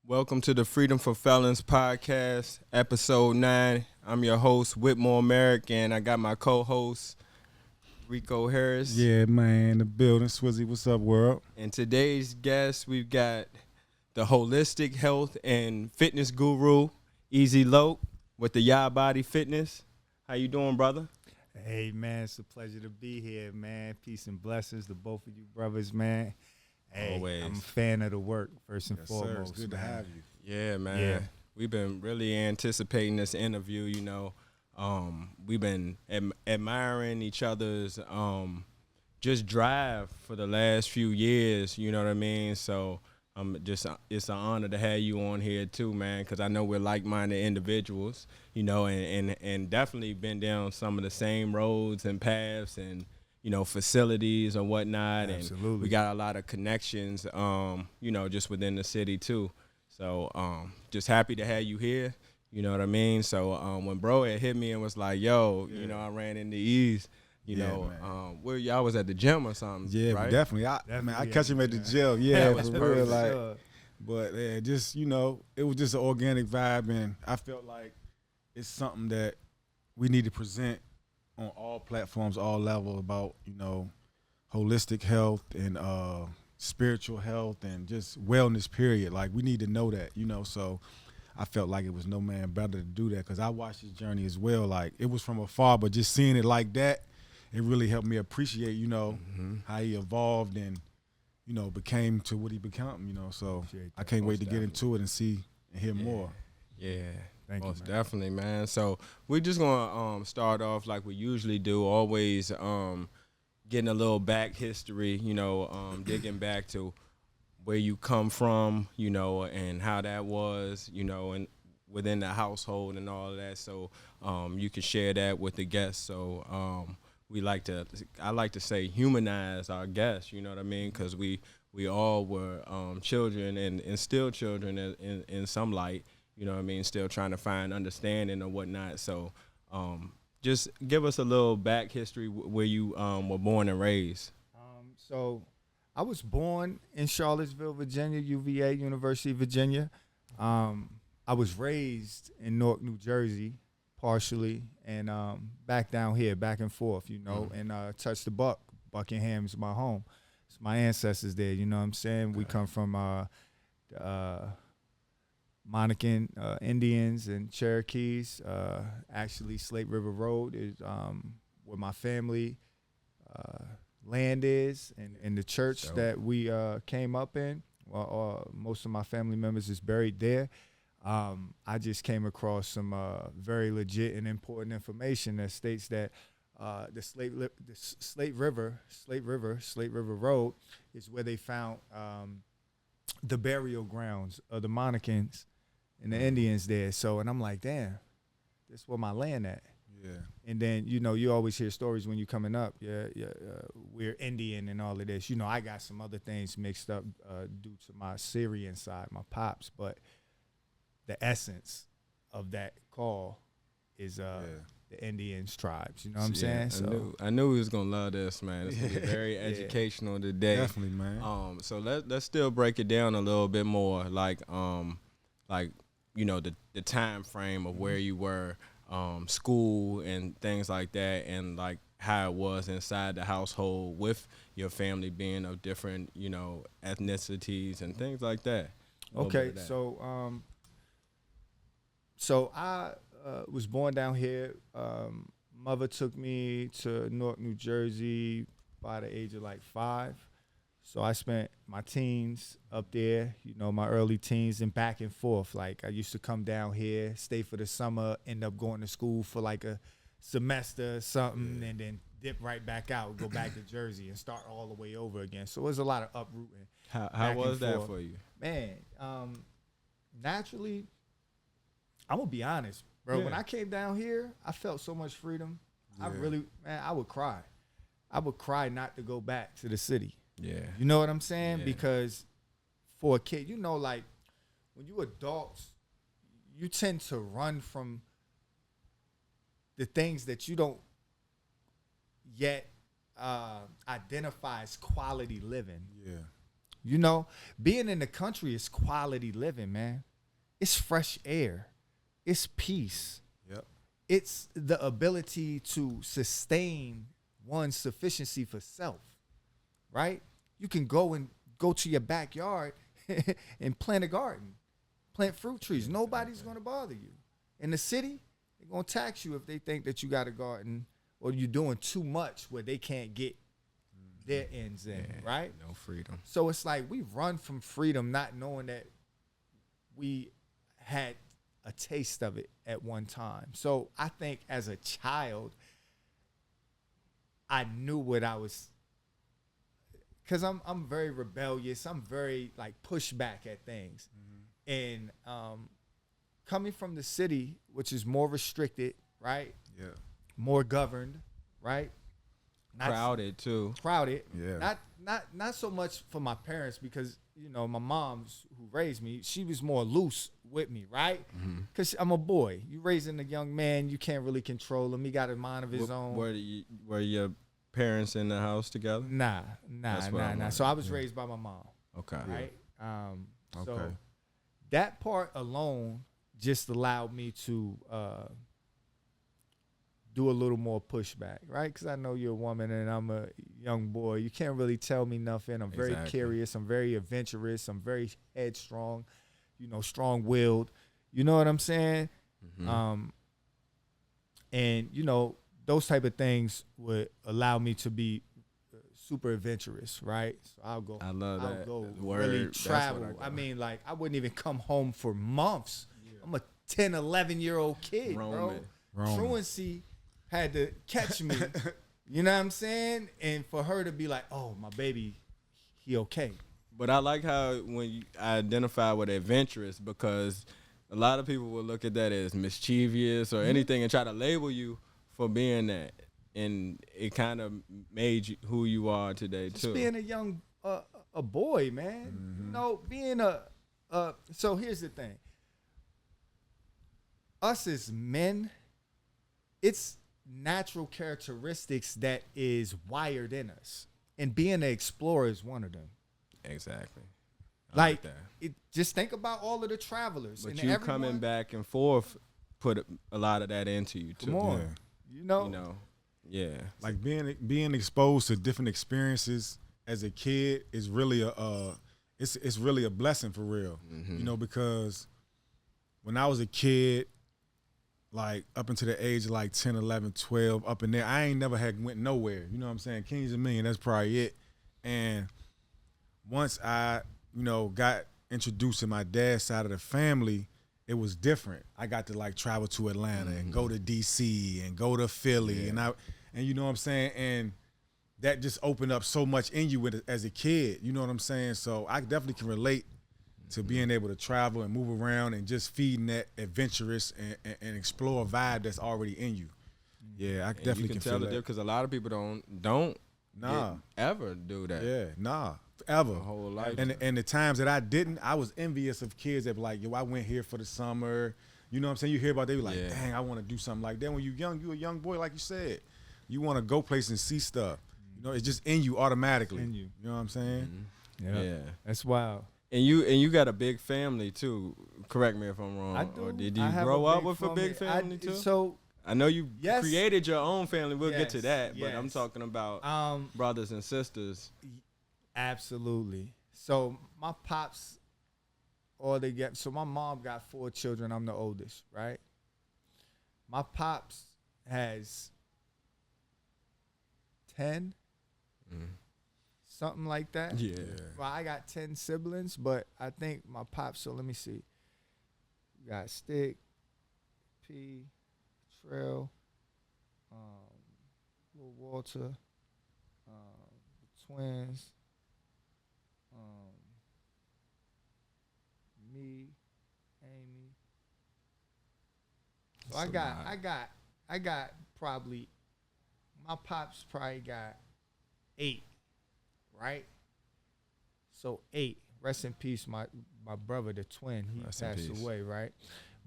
Welcome to the Freedom for Felons podcast, Ep.9. I'm your host, Whitmore Merrick, and I got my co-host, Rico Harris. Yeah, man, the building. Swizzy, what's up, world? And today's guest, we've got the holistic health and fitness guru, Ezzy Loc, with the Yah Body Fitness. How you doing, brother? Hey, man, it's a pleasure to be here, man. Peace and blessings to both of you brothers, man. Hey, Always. I'm a fan of the work, first and Yes, foremost. sir. It's good man. to have you. Yeah, man. Yeah. We've been really anticipating this interview, We've been admiring each other's just drive for the last few years, you know what I mean? So it's an honor to have you on here too, man, because I know we're like-minded individuals, and definitely been down some of the same roads and paths and, facilities and whatnot. Absolutely. And we got a lot of connections, just within the city too. So just happy to have you here. You know what I mean? So when bro had hit me and was like, yo, I ran into Ease, where y'all was at the gym or something, Yeah, right? definitely. I catch him at the gym. Yeah, was for real. perfect. Like, but yeah, just it was just an organic vibe, and I felt like it's something that we need to present on all platforms, all levels about holistic health and spiritual health and just wellness. Period. Like we need to know that, So I felt like it was no man better to do that because I watched his journey as well. Like it was from afar, but just seeing it like that, it really helped me appreciate, how he evolved and, became to what he became, So I can't wait to get into it and see and hear more. Yeah. Thank you, Most man. definitely, man. So we're just gonna start off like we usually do, always getting a little back history, digging back to where you come from, and how that was, and within the household and all of that. So you can share that with the guests. So I like to say humanize our guests, you know what I mean? Because we all were children and still children in some light, you know what I mean? Still trying to find understanding or whatnot. So just give us a little back history where you were born and raised. So I was born in Charlottesville, Virginia, UVA, University of Virginia. I was raised in Newark, New Jersey, partially, and back down here, back and forth, and touched the buck. Buckingham's my home. It's my ancestors there, you know what I'm saying? We come from Monacan Indians and Cherokees. Actually, Slate River Road is where my family land is, and the church that we came up in. Most of my family members is buried there. I just came across some very legit and important information that states that the Slate River Road is where they found the burial grounds of the Monacans and the Indians there. So, and I'm like, damn, this is where my land at. Yeah. And then, you always hear stories when you're coming up. We're Indian and all of this. I got some other things mixed up due to my Syrian side, my pops. But the essence of that call is the Indians tribes. You know what I'm saying? So I knew he was gonna love this, man. It's gonna be very educational today. Definitely, man. So let's still break it down a little bit more, like the time frame of where you were, school and things like that, and like how it was inside the household with your family being of different, ethnicities and things like that. Okay, so I was born down here. Mother took me to Newark, New Jersey by the age of like 5. So I spent my teens up there, my early teens, and back and forth. Like I used to come down here, stay for the summer, end up going to school for like a semester or something, and then dip right back out, go back to Jersey and start all the way over again. So it was a lot of uprooting. How was that for you? Man, naturally, I'm going to be honest, bro. Yeah. When I came down here, I felt so much freedom. Yeah. I would cry. I would cry not to go back to the city. Yeah. You know what I'm saying? Yeah. Because for a kid, like when you adults, you tend to run from the things that you don't yet identify as quality living. Yeah. You know, being in the country is quality living, man. It's fresh air. It's peace. Yep. It's the ability to sustain one's sufficiency for self, right? You can go to your backyard and plant a garden, plant fruit trees. Nobody's going to bother you. In the city, they're going to tax you if they think that you got a garden or you're doing too much where they can't get their ends in, right? No freedom. So it's like we run from freedom not knowing that we had a taste of it at one time. So I think as a child, I knew what I was, because I'm very rebellious. I'm very like push back at things. And coming from the city, which is more restricted, right? Yeah. More governed, right? Crowded too. Crowded. Yeah. Not so much for my parents, because you know my mom's who raised me, she was more loose with me, right? Because I'm a boy. You raising a young man, you can't really control him. He got a mind of his own. Were your parents in the house together? Nah. I'm So I was raised by my mom. Okay. Right. So Okay. that part alone just allowed me to do a little more pushback, right? Because I know you're a woman and I'm a young boy. You can't really tell me nothing. I'm very curious. I'm very adventurous. I'm very headstrong, you know, strong-willed. You know what I'm saying? And, you know, those type of things would allow me to be super adventurous, right? So I'll go. I love that. I'll go Word. really That's travel. what I mean, like, I wouldn't even come home for months. I'm a 10, 11-year-old kid, bro. Truancy had to catch me. You know what I'm saying? And for her to be like, oh, my baby, he okay. But I like how when you identify with adventurous, because a lot of people will look at that as mischievous or anything and try to label you for being that. And it kind of made you who you are today, Just too. being a young a boy, man. You know, being so here's the thing. Us as men, it's natural characteristics that is wired in us. And being an explorer is one of them. Exactly. Like that. Just think about all of the travelers. But and you everyone, coming back and forth put a lot of that into you, too. Come on. Yeah. You know? You know, yeah. Like being exposed to different experiences as a kid is really it's really a blessing for real. You know, because when I was a kid, like up until the age of like 10, 11, 12, up in there, I ain't never went nowhere. You know what I'm saying? Kings a Million, that's probably it. And once I, you know, got introduced to my dad's side of the family, it was different. I got to like travel to Atlanta and go to DC and go to Philly and you know what I'm saying? And that just opened up so much in you as a kid. You know what I'm saying? So I definitely can relate to being able to travel and move around and just feeding that adventurous and explore vibe that's already in you. Yeah, I definitely you can tell feel it that. because a lot of people don't Nah. ever do that. Yeah, nah, ever. A whole life. And the times that I didn't, I was envious of kids that be like, yo, I went here for the summer. You know what I'm saying? You hear about, they be like, dang, I want to do something like that. When you're young, you a young boy, like you said. You want to go places and see stuff. You know, it's just in you automatically. In you. You know what I'm saying? Yeah. That's wild. And you got a big family too. Correct me if I'm wrong. I do. Or did I you have grow a up big with a big family too? So I know you Yes. created your own family. We'll get to Yes, that, but I'm yes. talking about brothers and sisters. absolutely. So my pops, so my mom got 4 children. I'm the oldest, right? My pops has 10, something like that. Yeah. Well, I got 10 siblings, but I think my pops, so let me see. We got Stick, P, Trail, Lil Walter, the twins, me, Amy. So I got probably, my pops probably got 8, right? So 8. Rest in peace, my brother, the twin. He Rest in passed peace. away, right?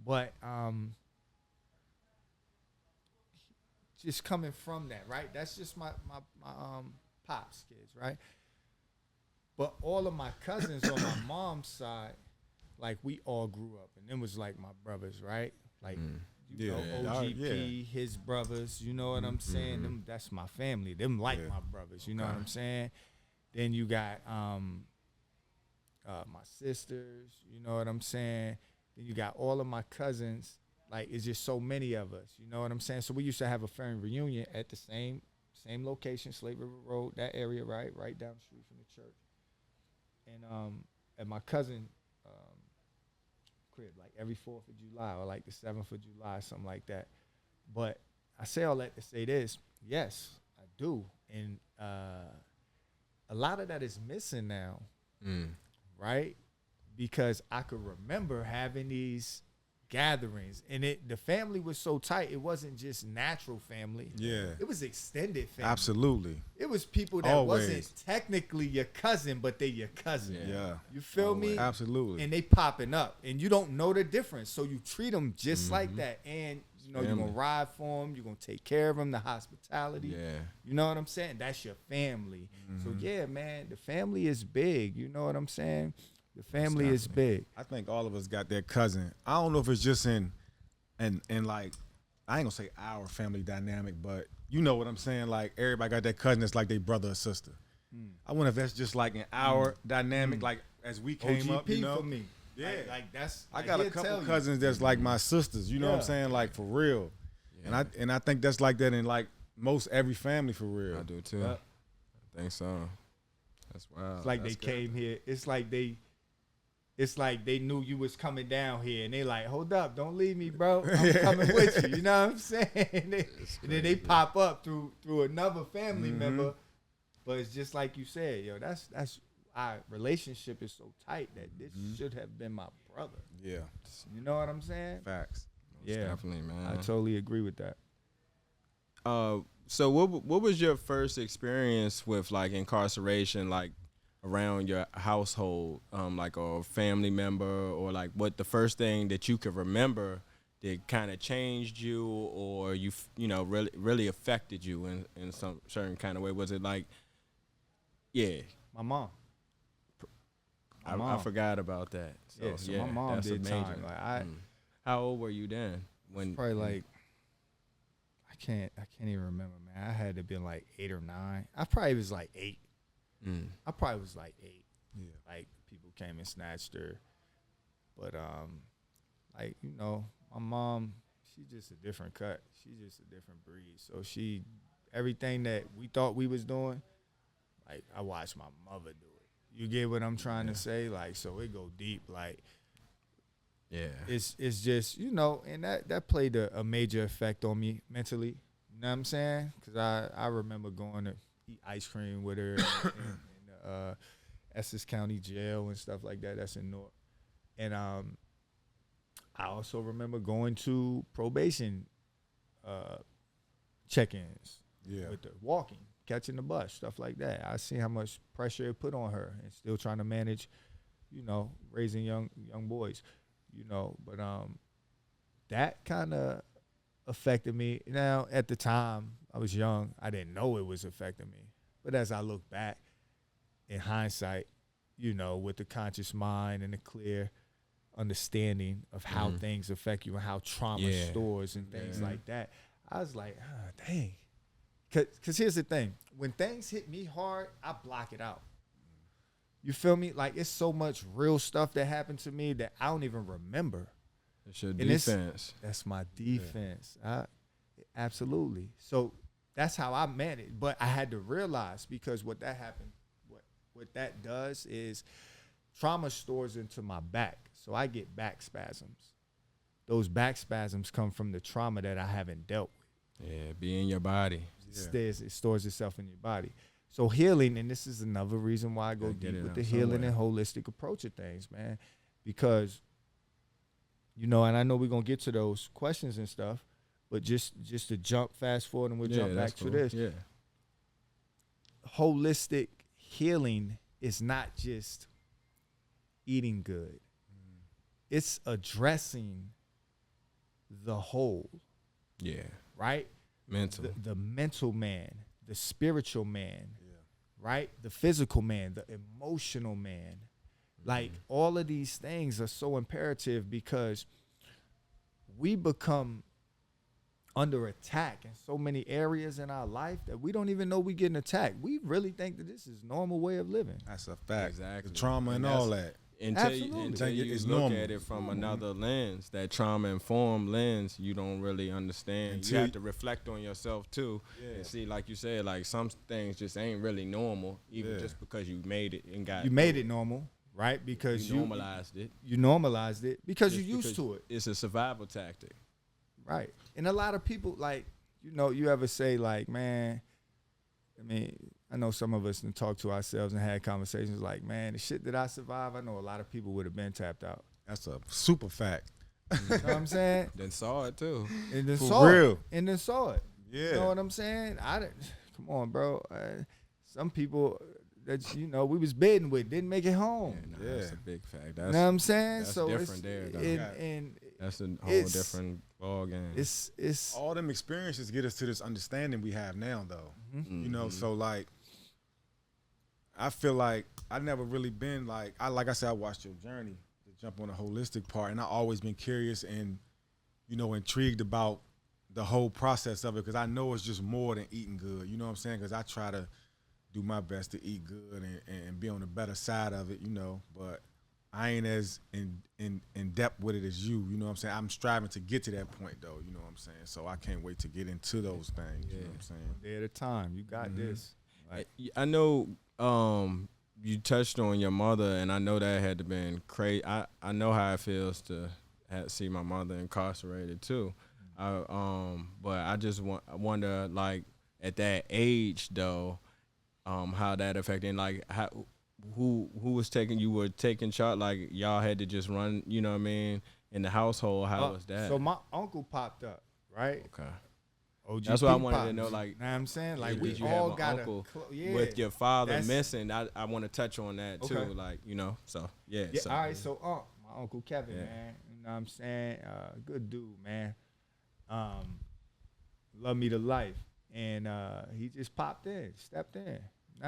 But just coming from that, right? That's just my pops kids, right? But all of my cousins on my mom's side, like we all grew up, and them was like my brothers, right? Like you know, OGP, his brothers. You know what I'm saying? Them, that's my family. Them like my brothers. You know what I'm saying? Then you got my sisters. You know what I'm saying? Then you got all of my cousins. Like it's just so many of us. You know what I'm saying? So we used to have a family reunion at the same location, Slate River Road, that area, right down the street from the church. And at my cousin crib, like every 4th of July or like the 7th of July, something like that. But I say all that to say this: yes, I do, and a lot of that is missing now, right? Because I could remember having these gatherings, and the family was so tight. It wasn't just natural family. Yeah. It was extended family. Absolutely. It was people that wasn't technically your cousin, but they your cousin. Yeah. You feel me? Absolutely. And they popping up, and you don't know the difference, so you treat them just like that. And you know, you're gonna ride for them, you're gonna take care of them, the hospitality. Yeah. You know what I'm saying? That's your family. So yeah, man, the family is big. You know what I'm saying? The family is big. I think all of us got that cousin. I don't know if it's just in like, I ain't gonna say our family dynamic, but you know what I'm saying? Like everybody got that cousin that's like their brother or sister. I wonder if that's just like in our dynamic, like as we came OGP up, you know? for me. Yeah. Like that's. I got a couple cousins that's like my sisters, you know what I'm saying? Like for real. Yeah. And I think that's like that in like most every family for real. I do too. I think so. That's wild. It's like they came here. It's like they knew you was coming down here, and they like, hold up, don't leave me, bro. I'm coming with you. You know what I'm saying? And then they pop up through another family member. But it's just like you said, yo, that's our relationship is so tight that this should have been my brother. Yeah. You know what I'm saying? Facts. Yeah, definitely, man. I totally agree with that. So what was your first experience with like incarceration, like around your household, like a family member, or like what the first thing that you could remember that kind of changed you, or you know really affected you in some certain kind of way? Was it like, My mom. I forgot about that. So, my mom that's did amazing. time. Like How old were you then? When probably like I can't even remember, man. I had to be like 8 or 9. I probably was like 8. I probably was like 8. Yeah. Like people came and snatched her. But like, you know, my mom, she's just a different cut. She's just a different breed. So everything that we thought we was doing, like I watched my mother do it. You get what I'm trying to say? Like, so it go deep. Like, it's just, you know, and that played a major effect on me mentally. You know what I'm saying? Because I remember going to eat ice cream with her in Essex County Jail and stuff like that. That's in North. And I also remember going to probation check-ins with her, walking, catching the bus, stuff like that. I see how much pressure it put on her, and still trying to manage, you know, raising young boys, you know. But that kind of affected me. Now, at the time, I was young. I didn't know it was affecting me. But as I look back, in hindsight, you know, with the conscious mind and the clear understanding of how things affect you and how trauma stores and things like that, I was like, dang. Because here's the thing. When things hit me hard, I block it out. You feel me? Like, it's so much real stuff that happened to me that I don't even remember. It's your defense. That's my defense. Absolutely. So that's how I managed. But I had to realize, because what that happened, what that does is trauma stores into my back. So I get back spasms. Those back spasms come from the trauma that I haven't dealt with. Yeah, be in your body. It stores itself in your body. So healing, and this is another reason why I go deep with the healing and holistic approach of things, man. Because, you know, and I know we're going to get to those questions and stuff, but just to jump fast forward, and we'll jump back to this. Yeah. Holistic healing is not just eating good. It's addressing the whole. Yeah. Right? Mental. The mental man, the spiritual man, right? The physical man, the emotional man. Like all of these things are so imperative because we become under attack in so many areas in our life that we don't even know we getting attacked. We really think that this is normal way of living. That's a fact. Exactly. The trauma and all that. Until Absolutely. you It's look normal. at it from another lens, that trauma-informed lens, you don't really understand. Until You have to reflect on yourself too, and see, like you said, like some things just ain't really normal, even just because you made it and got. You made it normal, right? Because you normalized it. You normalized it because Just you're used because to it, It's a survival tactic. right? And a lot of people, like, you ever say, like, man, I mean, I know some of us can talk to ourselves and had conversations like, man, the shit that I survived, I know a lot of people would have been tapped out. That's a super fact. You know what I'm saying? Then saw it too. And then For saw real. it. And then saw it. Yeah. You know what I'm saying? Come on, bro. Some people that, we was bidding with didn't make it home. That's a big fact. You know what I'm saying? That's So different there, though. and That's a whole it's- different ball game. it's All them experiences get us to this understanding we have now, though. Mm-hmm. You know, so like, I feel like I never really been like I said, I watched your journey to jump on the holistic part, and I always been curious and intrigued about the whole process of it, because I know it's just more than eating good. You know what I'm saying? Because I try to do my best to eat good and be on the better side of it. But I ain't as in depth with it as you. You know what I'm saying? I'm striving to get to that point, though. You know what I'm saying? So I can't wait to get into those things. You know what I'm saying? day at a time. You got this. Like, I know you touched on your mother, and I know that had to been crazy. I know how it feels to see my mother incarcerated too. But I just wonder, like, at that age though, how that affected, like, who was taking, you were taking charge, like y'all had to just run, you know what I mean, in the household. How was that? So my uncle popped up, right? Okay. OGP That's what I wanted to pops. know, like, know what I'm saying? Like, did we you all have got an uncle yeah. with your father That's- missing? I want to touch on that too, Okay. like, so yeah. Yeah, So, all right, so my Uncle Kevin, Yeah. man. You know what I'm saying? Good dude, man. Love me to life. And he just popped in, stepped in. You know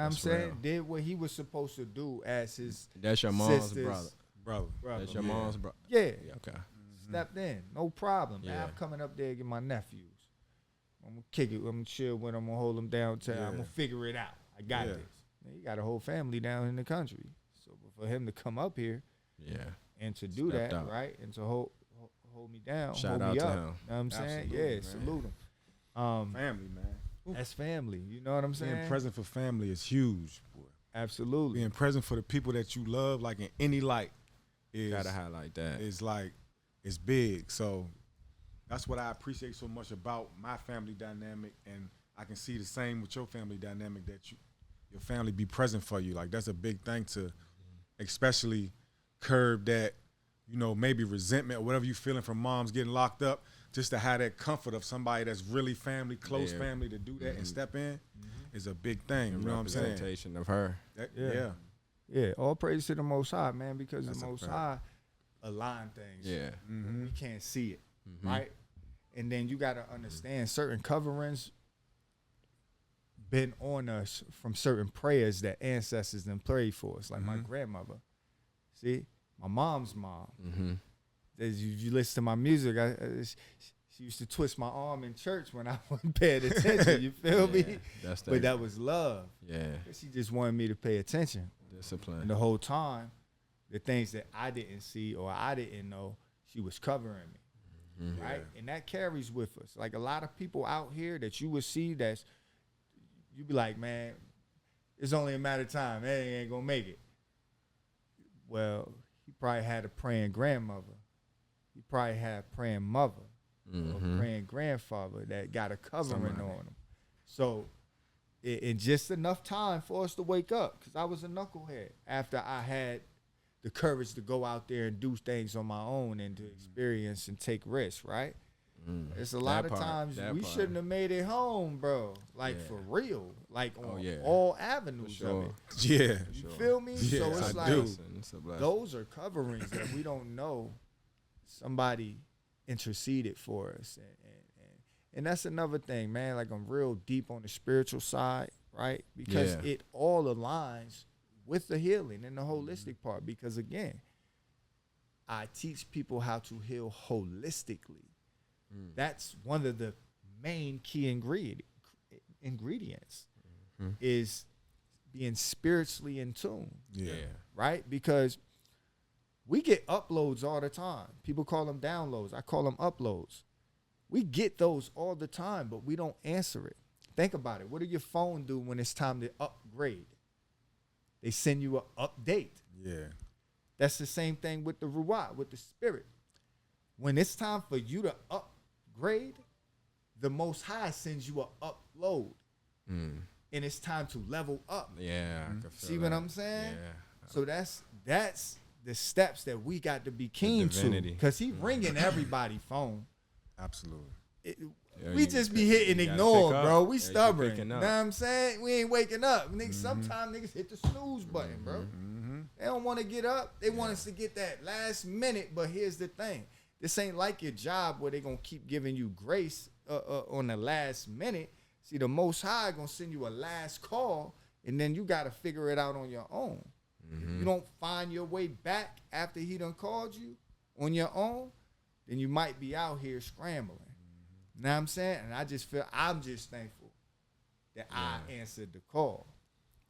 what I'm That's saying? real. Did what he was supposed to do as his that's your mom's sisters' brother. Brother. That's your Yeah. mom's brother. Yeah, Yeah, okay. stepped in. No problem. Man, Yeah. I'm coming up there to get my nephews. I'm going to kick it. I'm going to chill with them. I'm going to hold them downtown. Yeah. I'm going to figure it out. I got Yeah. this. Man, he got a whole family down in the country. So for him to come up here Yeah. and to do Stepped that, out. right, and to hold me down, Shout hold out me to up. him. You know what I'm saying? Absolutely, Yeah, man. salute him. Family, man. That's family. You know what I'm saying? Being present for family is huge, boy. Absolutely. Being present for the people that you love, like in any light, is Gotta highlight that. it's big. So that's what I appreciate so much about my family dynamic, and I can see the same with your family dynamic, that your family be present for you. Like, that's a big thing to especially curb that, maybe resentment or whatever you feeling from moms getting locked up, just to have that comfort of somebody that's really family, close Yeah. family, to do that and step in is a big thing. You know what I'm saying? Representation of her. Yeah. Yeah, all praise to the Most High, man, because That's the a Most fact. High align things. Yeah. We can't see it, right? And then you got to understand certain coverings been on us from certain prayers that ancestors then prayed for us, like my grandmother. See, my mom's mom. Mm-hmm. As you listen to my music, she used to twist my arm in church when I wasn't paying attention. You feel me? That's But that was love. yeah. She just wanted me to pay attention. Discipline. And the whole time, the things that I didn't see or I didn't know, she was covering me. Right? And that carries with us. Like, a lot of people out here that you would see you be like, man, it's only a matter of time. They ain't gonna make it. Well, he probably had a praying grandmother. He probably had a praying mother or a praying grandfather that got a covering on him. So, in just enough time for us to wake up, because I was a knucklehead after I had the courage to go out there and do things on my own and to experience and take risks, right? It's a lot of times we shouldn't have made it home, bro. Like, for real. Like, on all avenues of it. Yeah. You feel me? Yeah, So it's I like, do. those are coverings that we don't know somebody interceded for us. And that's another thing, man. Like, I'm real deep on the spiritual side, right? Because Yeah. it all aligns with the healing and the holistic part. Because again, I teach people how to heal holistically. That's one of the main key ingredients is being spiritually in tune, Yeah. right? Because we get uploads all the time. People call them downloads. I call them uploads. We get those all the time, but we don't answer it. Think about it. What do your phone do when it's time to upgrade? They send you an update. Yeah. That's the same thing with the ruach, with the spirit. When it's time for you to upgrade, the Most High sends you an upload. And it's time to level up. Yeah. I can feel See what that. I'm saying? Yeah. So that's the steps that we got to be keen to. divinity. Because he ringing everybody's phone. Absolutely. We you just pick- be hitting you gotta ignore, pick up. bro. We Yeah, you stubborn. You picking know up. what I'm saying? We ain't waking up. Niggas, sometimes niggas hit the snooze button, bro. They don't want to get up. They want us to get that last minute. But here's the thing. This ain't like your job where they going to keep giving you grace on the last minute. See, the Most High going to send you a last call, and then you got to figure it out on your own. If you don't find your way back after he done called you on your own, then you might be out here scrambling. You know what I'm saying? And I just feel, I'm just thankful that I answered the call.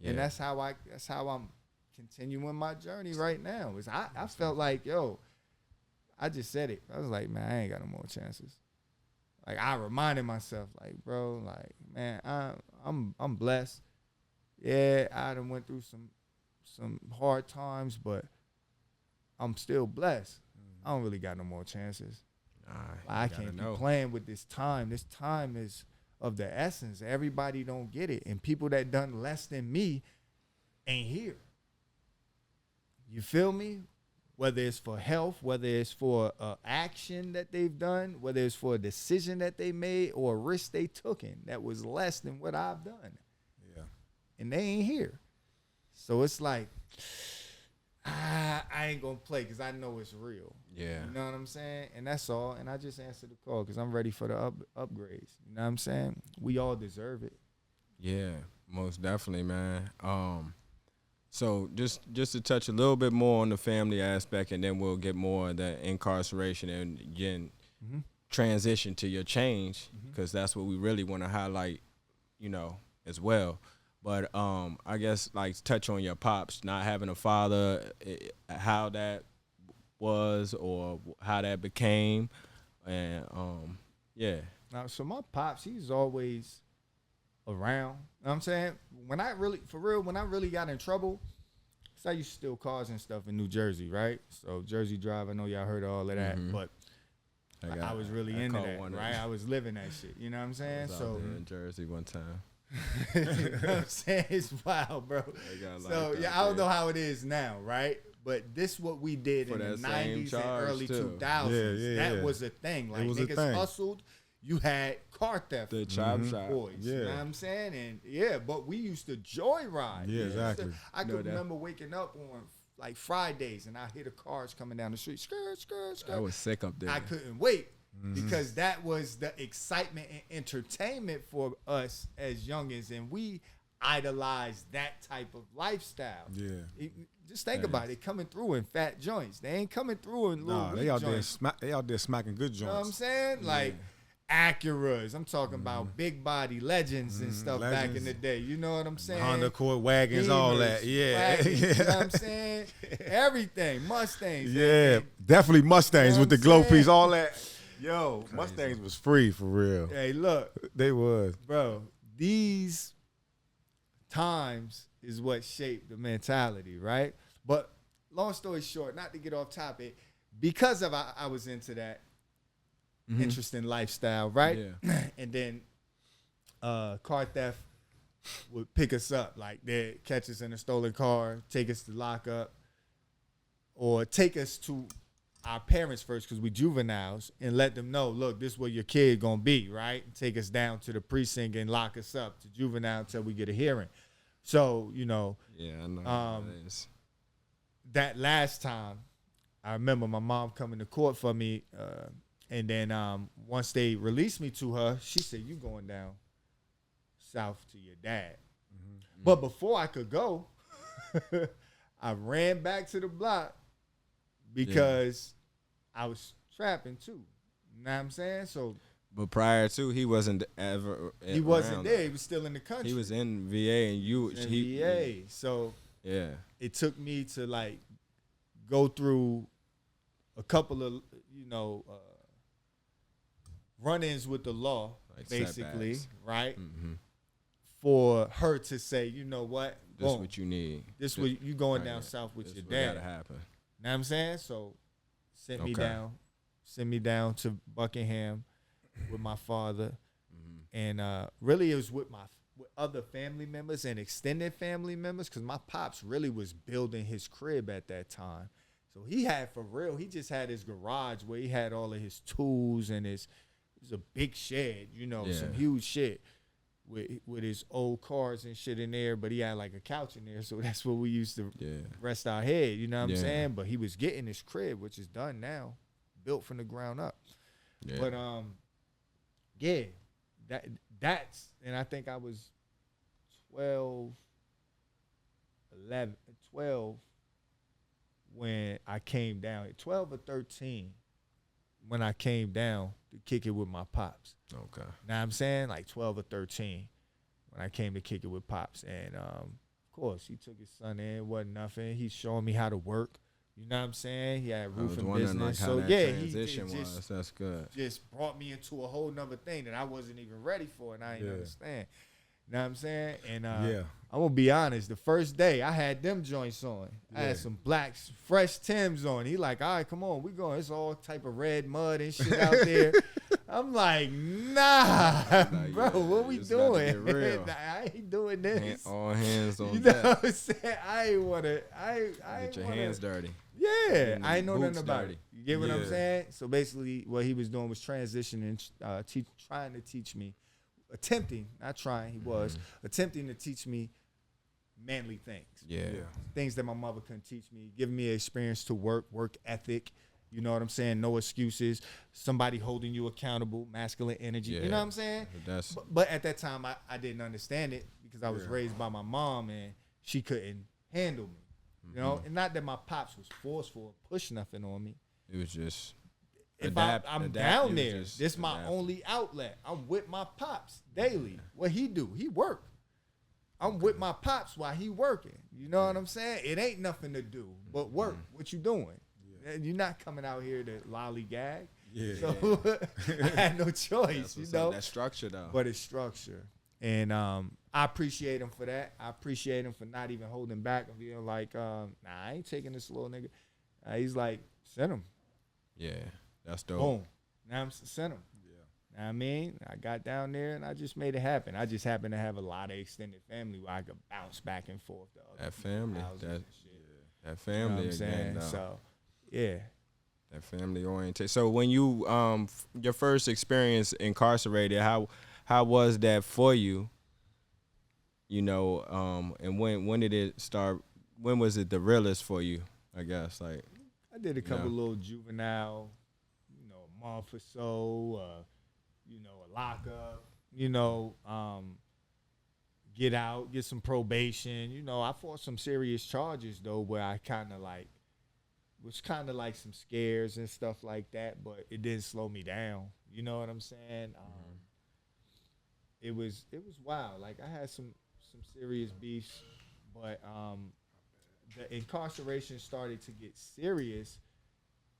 And that's how I'm continuing my journey right now. Is I felt like, yo, I just said it. I was like, man, I ain't got no more chances. Like, I reminded myself, like, bro, like, man, I'm blessed. Yeah, I done went through some hard times, but I'm still blessed. I don't really got no more chances. I can't be playing with this time. This time is of the essence. Everybody don't get it. And people that done less than me ain't here. You feel me? Whether it's for health, whether it's for action that they've done, whether it's for a decision that they made or a risk they took in that was less than what I've done. Yeah. And they ain't here. So it's like, I ain't going to play because I know it's real. Yeah. You know what I'm saying? And that's all. And I just answered the call because I'm ready for the upgrades. You know what I'm saying? We all deserve it. Yeah, most definitely, man. So just to touch a little bit more on the family aspect, and then we'll get more of the incarceration and again transition to your change, because that's what we really want to highlight, as well. But I guess like touch on your pops not having a father, how that was or how that became, and yeah. Now, so my pops, he's always around. You know what I'm saying? When I really got in trouble, so I used to steal cars and stuff in New Jersey, right? So Jersey Drive, I know y'all heard of all of that, but I was really into that, right? I was living that shit. You know what I'm saying? So in Jersey one time. You know what I'm saying? It's wild, bro. So yeah, I don't know how it is now, right? But this what we did in the 90s and early 2000s. That was a thing. Like niggas hustled. You had car theft. The chop shop. Boys. You know what I'm saying? And but we used to joyride. Yeah, exactly. I could remember waking up on like Fridays and I hear the cars coming down the street. Skirt, skirt, skirt. I was sick up there. I couldn't wait. Because that was the excitement and entertainment for us as youngins, and we idolized that type of lifestyle. Yeah. Just think about it, coming through in fat joints. They ain't coming through in little they out joints. they out there smacking good joints. You know what I'm saying? Like Acuras. I'm talking about big body legends and stuff back in the day. You know what I'm saying? Honda Accord wagons, all that. Yeah. Wagons, you know what I'm saying? Everything. Mustangs. Yeah. Definitely Mustangs with the glow piece, all that. Yo, Crazy. Mustangs was free for real. Hey, look. They was. Bro, these times is what shaped the mentality, right? But long story short, not to get off topic, because of I was into that interesting lifestyle, right? Yeah. And then car theft would pick us up, like they'd catch us in a stolen car, take us to lock up, or take us to our parents first because we juveniles and let them know, look, this is where your kid gonna be, right? Take us down to the precinct and lock us up to juvenile until we get a hearing. So, Yeah, I know how it is. that last time, I remember my mom coming to court for me, and then once they released me to her, she said, you going down south to your dad. But before I could go, I ran back to the block because I was trapping too. You know what I'm saying? So, But prior to, he wasn't ever. he wasn't around there. He was still in the country. He was in VA, and you. in VA. So Yeah. it took me to like go through a couple of run-ins with the law, Like basically, setbacks. right? Mm-hmm. For her to say, you know what, This boom, what you need. this what you going Right, down yeah. south with This your what dad. gotta happen. Know what I'm saying? So sent me Okay. down to Buckingham with my father, Mm-hmm. and really it was with other family members and extended family members, because my pops really was building his crib at that time. So he had, for real, he just had his garage where he had all of his tools, and it was a big shed, some Yeah. huge shit with his old cars and shit in there, but he had like a couch in there, so that's what we used to rest our head, you know what I'm Yeah. saying? But he was getting his crib, which is done now, built from the ground up. Yeah. But yeah, that's, and I think I was 12 when I came down, 12 or 13 when I came down to kick it with my pops. Okay. Now I'm saying like 12 or 13 when I came to kick it with pops. And of course, he took his son in, wasn't nothing. He's showing me how to work. You know what I'm saying? He had I was roofing wondering business. like how So that yeah, transition he was. That's good. just brought me into a whole nother thing that I wasn't even ready for, and I didn't Yeah. understand. You know what I'm saying? And Yeah. I'm gonna be honest, the first day I had them joints on. I had Yeah. some black fresh Timbs on. He like, all right, come on, we going. It's all type of red mud and shit out there. I'm like, nah, Like, bro, yeah, what we it's about to get doing? real. Nah, I ain't doing this. All hands on You know deck. what I'm saying? I ain't wanna. I Get ain't your wanna, hands dirty. Yeah, Getting I ain't know nothing boots about dirty. it. You get what I'm Yeah. saying? So basically, what he was doing was transitioning, trying to teach me, attempting, not trying, he was attempting to teach me manly things. Yeah. Things that my mother couldn't teach me, giving me experience to work ethic. You know what I'm saying? No excuses. Somebody holding you accountable, masculine energy. Yeah. You know what I'm saying? That's But at that time, I didn't understand it because I was Yeah. raised by my mom and she couldn't handle me. You know, and not that my pops was forceful or push nothing on me. it was just If adapt. I'm adapt, down you there, just this my adapt. only outlet. I'm with my pops daily. What he do? He work. I'm with my pops while he working. You know what I'm saying? It ain't nothing to do but work. What you doing? You're not coming out here to lollygag. Yeah. So I had no choice, That's you what's know. up. That structure though. But it's structure. And I appreciate him for that. I appreciate him for not even holding back and being like, nah, I ain't taking this little nigga. He's like, send him. Yeah. That's dope. Boom. Now I'm sent him. Yeah. Know what I mean, I got down there and I just made it happen. I just happened to have a lot of extended family where I could bounce back and forth to other That people's family. houses That and shit. that You know family what I'm again. saying? though. So, yeah. That family oriented. So when you your first experience incarcerated, how was that for you? You know, and when did it start? When was it the realest for you? I guess like I did a couple Yeah. little juvenile, a month or so, a lockup, get out, get some probation. I fought some serious charges though, where I was kind of like some scares and stuff like that, but it didn't slow me down. You know what I'm saying? It was wild. Like I had some serious beefs, but the incarceration started to get serious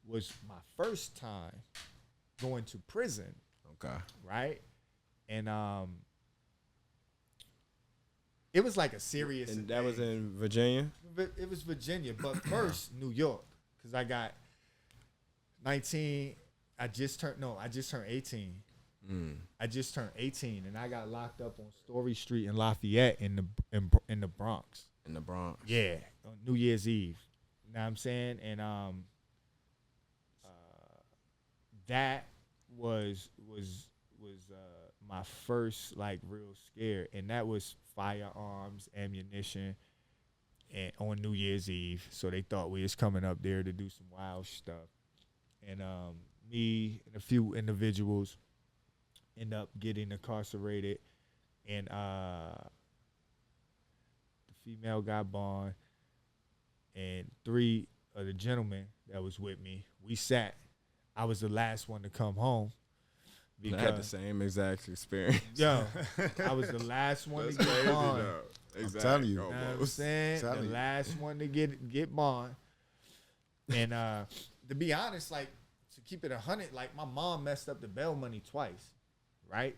was my first time going to prison, okay. right? And it was like a serious And that was thing. in Virginia. It was Virginia, but first New York, because I got 19. I just turned 18. I just turned 18, and I got locked up on Story Street in Lafayette in the Bronx. In the Bronx. Yeah, on New Year's Eve. You know what I'm saying? And that was my first like real scare, and that was firearms, ammunition, and on New Year's Eve. So they thought we was coming up there to do some wild stuff, and me and a few individuals end up getting incarcerated, and female got bond, and 3 of the gentlemen that was with me, we sat. I was the last one to come home. I had the same exact experience. Yo, I was the last one to get bond. Exactly. I'm telling you. You know what I'm saying? The last one to get bond. And to be honest, like, to keep it 100, like, my mom messed up the bail money twice, right?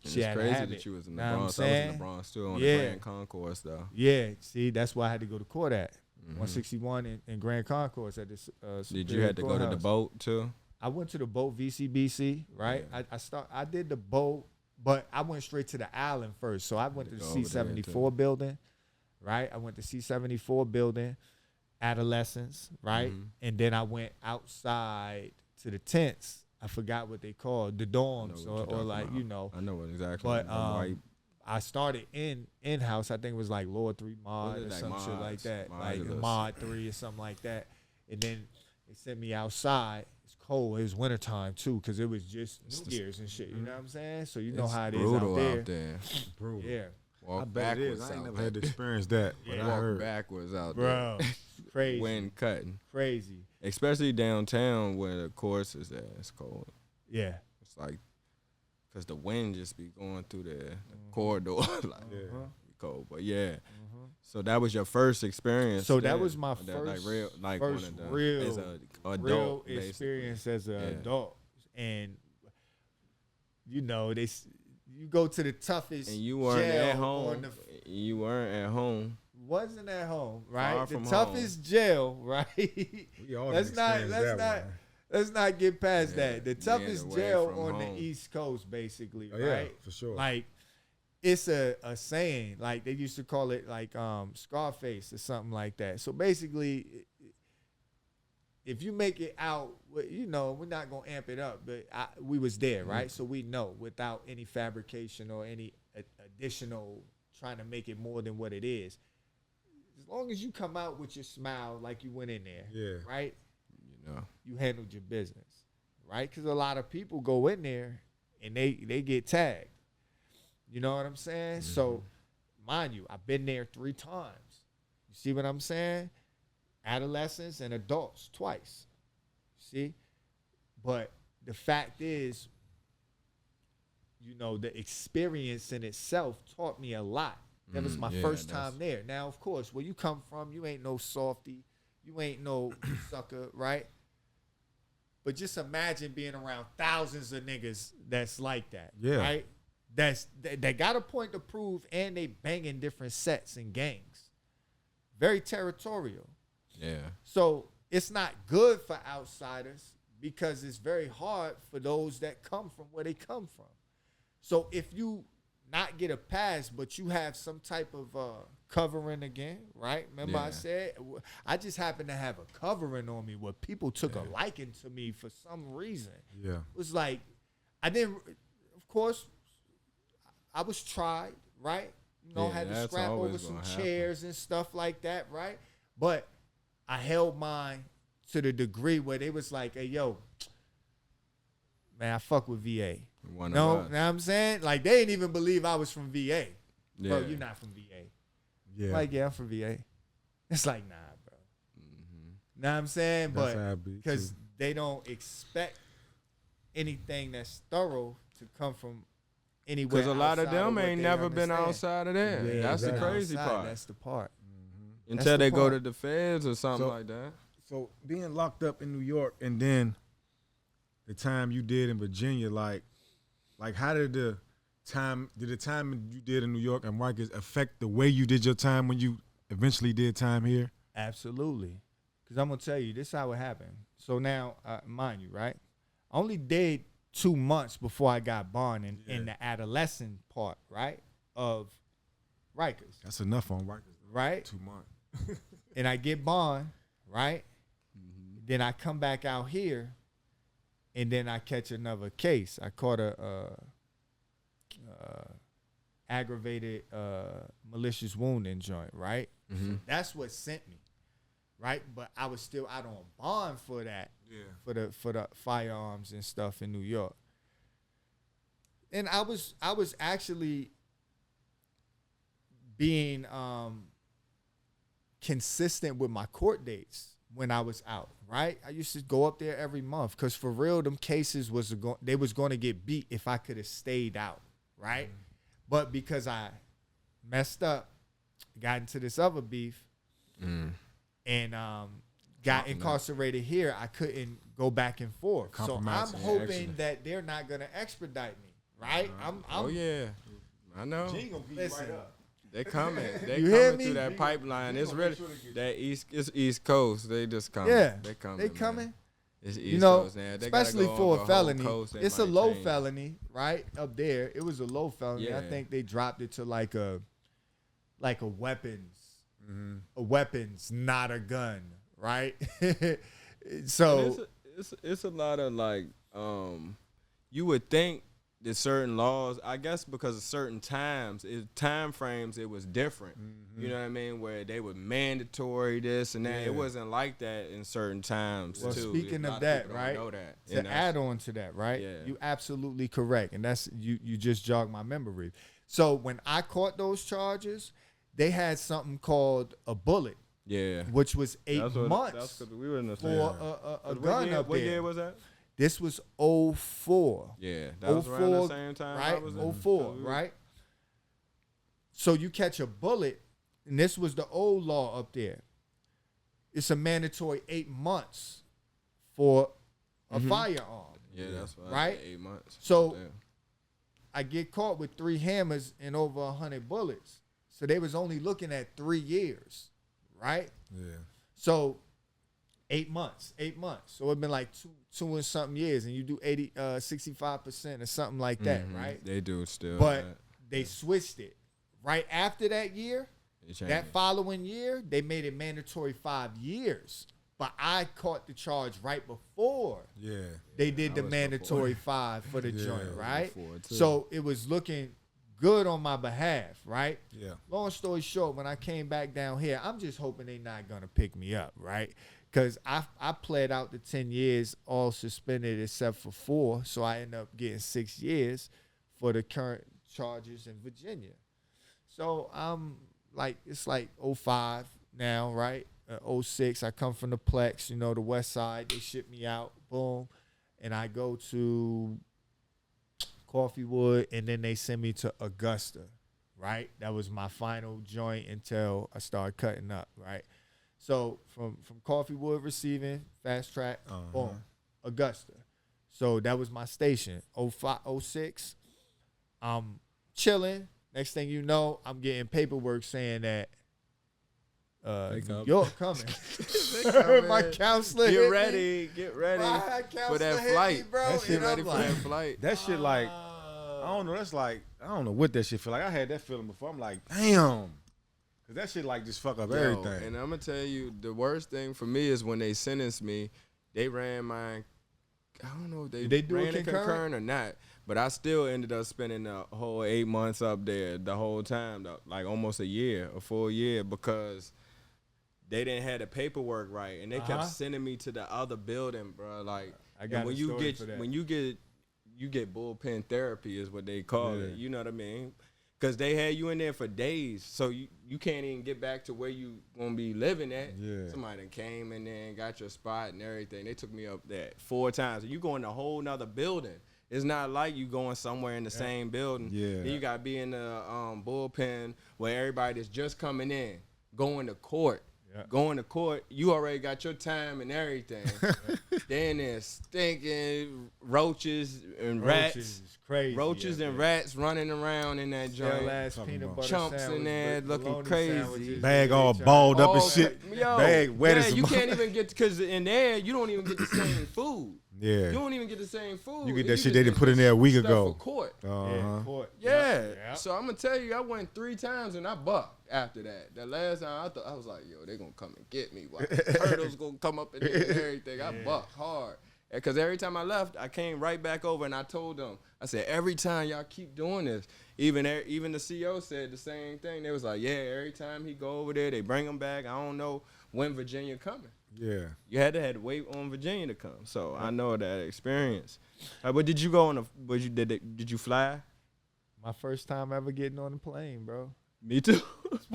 She it's crazy that you was in the Bronx. I was in the Bronx too on the Grand Concourse though. Yeah, see, that's why I had to go to court at 161 in Grand Concourse at this. Did you have to go to the boat too? I went to the boat VCBC, right? Yeah. I did the boat, but I went straight to the island first. So I went to the C-74 building, right? I went to C-74 building, adolescents, right? And then I went outside to the tents. I forgot what they called, the dorms, or like, you know. I know what exactly. But I started in-house. I think it was like Lower 3 Mod or some shit like that. Like Mod 3 or something like that. And then they sent me outside. It's cold. It was wintertime, too, because it was just New Year's and shit. You know what I'm saying? So you know how it is out there. Brutal. Yeah. I bet it is. I ain't never had to experience that. But I heard backwards out there. Bro, crazy. Wind cutting. Crazy. Especially downtown where the course is at. It's cold. Yeah. It's like, because the wind just be going through the corridor. Like, cold. But yeah. So that was your first experience. So that was my first, real adult experience as an adult. And, you know, you go to the toughest and you weren't at home. You weren't at home. Wasn't at home, right? Far the from toughest jail, right? We all let's not get past that. The toughest jail on home. the East Coast, basically, right? Yeah, for sure. Like, it's a saying, like they used to call it like Scarface or something like that. So basically, if you make it out, you know, we're not gonna amp it up, but we was there, right? So we know without any fabrication or any additional trying to make it more than what it is. As long as you come out with your smile like you went in there, right? You know, you handled your business, right? Because a lot of people go in there and they get tagged. You know what I'm saying? So, mind you, I've been there 3 times. You see what I'm saying? Adolescents and adults twice. See? But the fact is, you know, the experience in itself taught me a lot. That was my first time there. Now, of course, where you come from, you ain't no softy. You ain't no sucker, right? But just imagine being around thousands of niggas that's like that, right? They got a point to prove, and they banging different sets and gangs. Very territorial. Yeah. So it's not good for outsiders because it's very hard for those that come from where they come from. So if you not get a pass, but you have some type of covering again, right? Remember I said, I just happened to have a covering on me where people took a liking to me for some reason. Yeah. It was like, of course, I was tried, right? You know, had to scrap over some chairs and stuff like that, right? But I held mine to the degree where they was like, hey, yo, man, I fuck with VA. Know what I'm saying? Like, they didn't even believe I was from VA. Yeah. Bro, you're not from VA. Yeah. Like, yeah, I'm from VA. It's like, nah, bro. Know what I'm saying? That's but because they don't expect anything that's thorough to come from anywhere. Because a lot of them ain't never been outside of there. Yeah, that's the crazy part. That's the part. Until they go to the feds or something like that. So being locked up in New York and then the time you did in Virginia, like how did the time you did in New York and Rikers affect the way you did your time when you eventually did time here? Absolutely. Because I'm going to tell you, this is how it happened. So now, mind you, right? I only did 2 months before I got bond in the adolescent part, right, of Rikers. That's enough on Rikers. Right? 2 months. And I get bond, right? Then I come back out here, and then I catch another case. I caught a aggravated malicious wounding joint, right? So that's what sent me, right? But I was still out on bond for that, for the firearms and stuff in New York. And I was actually being consistent with my court dates when I was out, right? I used to go up there every month because for real, them cases they was going to get beat if I could have stayed out, right? But because I messed up, got into this other beef, and got incarcerated here, I couldn't go back and forth. So I'm hoping that they're not going to extradite me, right? Oh yeah, I know. G gonna beat you right up. They coming. They You hear coming me? through that pipeline. It's really that East Coast. They just coming. Yeah, they coming. they coming. Man. It's East You know, Coast now. They especially gotta go for over a the whole felony. coast. They It's a might low change. felony, right? Up there, it was a low felony. Yeah. I think they dropped it to like a weapons, a weapons, not a gun, right? So it's a lot of like you would think that certain laws, I guess because of certain time frames, it was different. You know what I mean? Where they were mandatory this and that. Yeah. It wasn't like that in certain times. Well, too. speaking A of lot that, people right? don't know that. to add on to that, right? Yeah. You absolutely correct, and that's you just jogged my memory. So when I caught those charges, they had something called a bullet, Yeah. which was 8 months That's because we were in the for same. a gun up What there. year was that? This was 04. Yeah, that was around the same time. I Right? was in. 04, right? So you catch a bullet, and this was the old law up there. It's a mandatory 8 months for a firearm. Yeah, that's why. Right? 8 months. So Yeah. I get caught with 3 hammers and over 100 bullets. So they was only looking at 3 years, right? Yeah. So 8 months. So it'd been like two and something years, and you do 65% or something like that, right? They do still. But they switched it. Right after that year, They changed that it. following year, they made it mandatory 5 years. But I caught the charge right before Yeah. they did the was mandatory 5 for the Yeah, joint, it was right? before, too. So it was looking good on my behalf, right? Yeah. Long story short, when I came back down here, I'm just hoping they're not going to pick me up, right? Because I played out the 10 years all suspended except for 4, so I ended up getting 6 years for the current charges in Virginia. So I'm like, it's like 05 now, right? 06, I come from the Plex, the west side. They ship me out, boom. And I go to Coffeewood, and then they send me to Augusta, right? That was my final joint until I started cutting up, right? So from Coffeewood receiving, fast track, boom, Augusta. So that was my station. 05, 06, I'm chilling. Next thing you know, I'm getting paperwork saying that New York coming. My counselor Get hit ready. Get ready My for counselor that hit flight. me, bro, That shit and ready I'm for like, that flight. That shit like I don't know. That's like I don't know what that shit feel like. I had that feeling before. I'm like, damn, cause that shit like just fuck up everything. And I'm gonna tell you, the worst thing for me is when they sentenced me. They ran my, I don't know if they do ran it it concurrent? concurrent or not, but I still ended up spending the whole 8 months up there the whole time, like almost a full year, because they didn't have the paperwork right, and they kept sending me to the other building, bro. Like, I got and when a you story get for that. when you get bullpen therapy is what they call it. You know what I mean? Because they had you in there for days, so you can't even get back to where you gonna be living at. Yeah. Somebody done came in there and got your spot and everything. They took me up there 4 times. And you go in a whole nother building. It's not like you going somewhere in the same building. Yeah. Then you gotta be in the bullpen where everybody that's just coming in, going to court. Going to court, you already got your time and everything. Then there's stinking roaches and rats. is crazy. Roaches and rats running around in that joint. Ass peanut butter Chumps in sandwich, there bologna looking crazy. sandwiches, Bag all they balled up and All shit. yo, Bag wet as a you mother- can't even get, because in there you don't even get the same food. Yeah. You don't even get the same food. You get that just shit they didn't get put in there a week stuff ago. for court. Yeah, court. Yeah. Yep. So I'm gonna tell you, I went 3 times and I bucked after that. The last time I was like, yo, they gonna come and get me. Turtles gonna come up in there and everything. I bucked hard. Because every time I left, I came right back over and I told them, I said, every time y'all keep doing this, even the CO said the same thing. They was like, yeah, every time he go over there, they bring him back. I don't know when Virginia coming. Yeah. You had to wait on Virginia to come. So I know that experience. But did you go on did you fly? My first time ever getting on a plane, bro. Me too.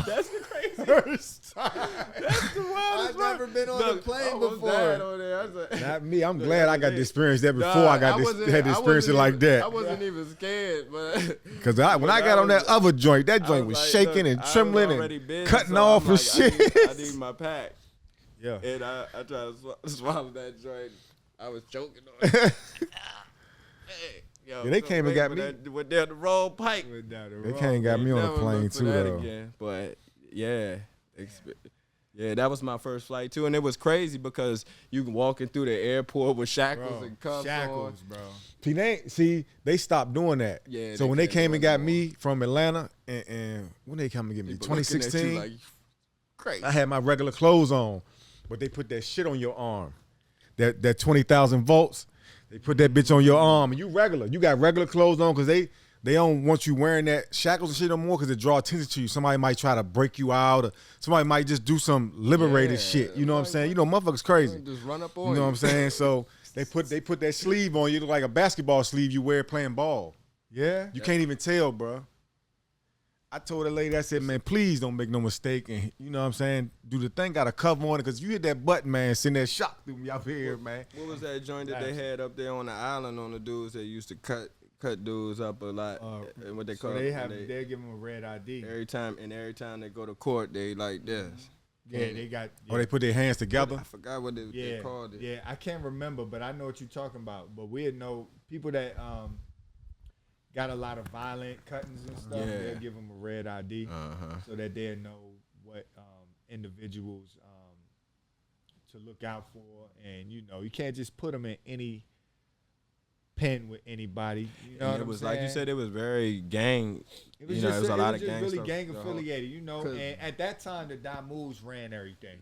That's the crazy. First time. That's the wildest I've never been on a plane before. On there. I was like, Not me. I'm glad I got to experience that before I got had to experience it like that. I wasn't even scared, but Because when I got on that other joint, that joint was like, shaking and trembling and cutting off I'm and like, shit. I need my pack. Yeah. And I tried to swallow that joint. I was choking on it. Hey, yo, Yeah, they came and got me. Went down the wrong pipe. They came and got me on a plane too, though. Again. But yeah, yeah, that was my first flight too, and it was crazy because you can walking through the airport with shackles and cuffs on. Bro. See, they stopped doing that. Yeah. So when they came and got me from Atlanta, and when they come and get me, People looking at you 2016, like, crazy. I had my regular clothes on, but they put that shit on your arm. That 20,000 volts, they put that bitch on your arm, and you got regular clothes on because they don't want you wearing that shackles and shit no more because it draw attention to you. Somebody might try to break you out, or somebody might just do some liberated shit. You know what I'm saying? You know, motherfuckers crazy. Just run up on You know what I'm saying? So they put that sleeve on you, look like a basketball sleeve you wear playing ball. Yeah. You can't even tell, bro. I told the lady, I said, man, please don't make no mistake. And you know what I'm saying? Do the thing, got a cover on it, because you hit that button, man, send that shock through me up here, man. What was that joint that they had up there on the island on the dudes that used to cut dudes up a lot? And what they call it? They give them a red ID. Every time they go to court, they like this. Yeah, they got. Yeah. Or they put their hands together. I forgot what they called it. Yeah, I can't remember, but I know what you're talking about. But we know people that got a lot of violent cuttings and stuff. Yeah. They'll give them a red ID so that they'll know what individuals to look out for. And you know, you can't just put them in any pen with anybody. You know what it I'm was saying? like you said, it was very gang. It was it was a lot of just gang really stuff. gang affiliated, you know. And at that time, the Damus ran everything.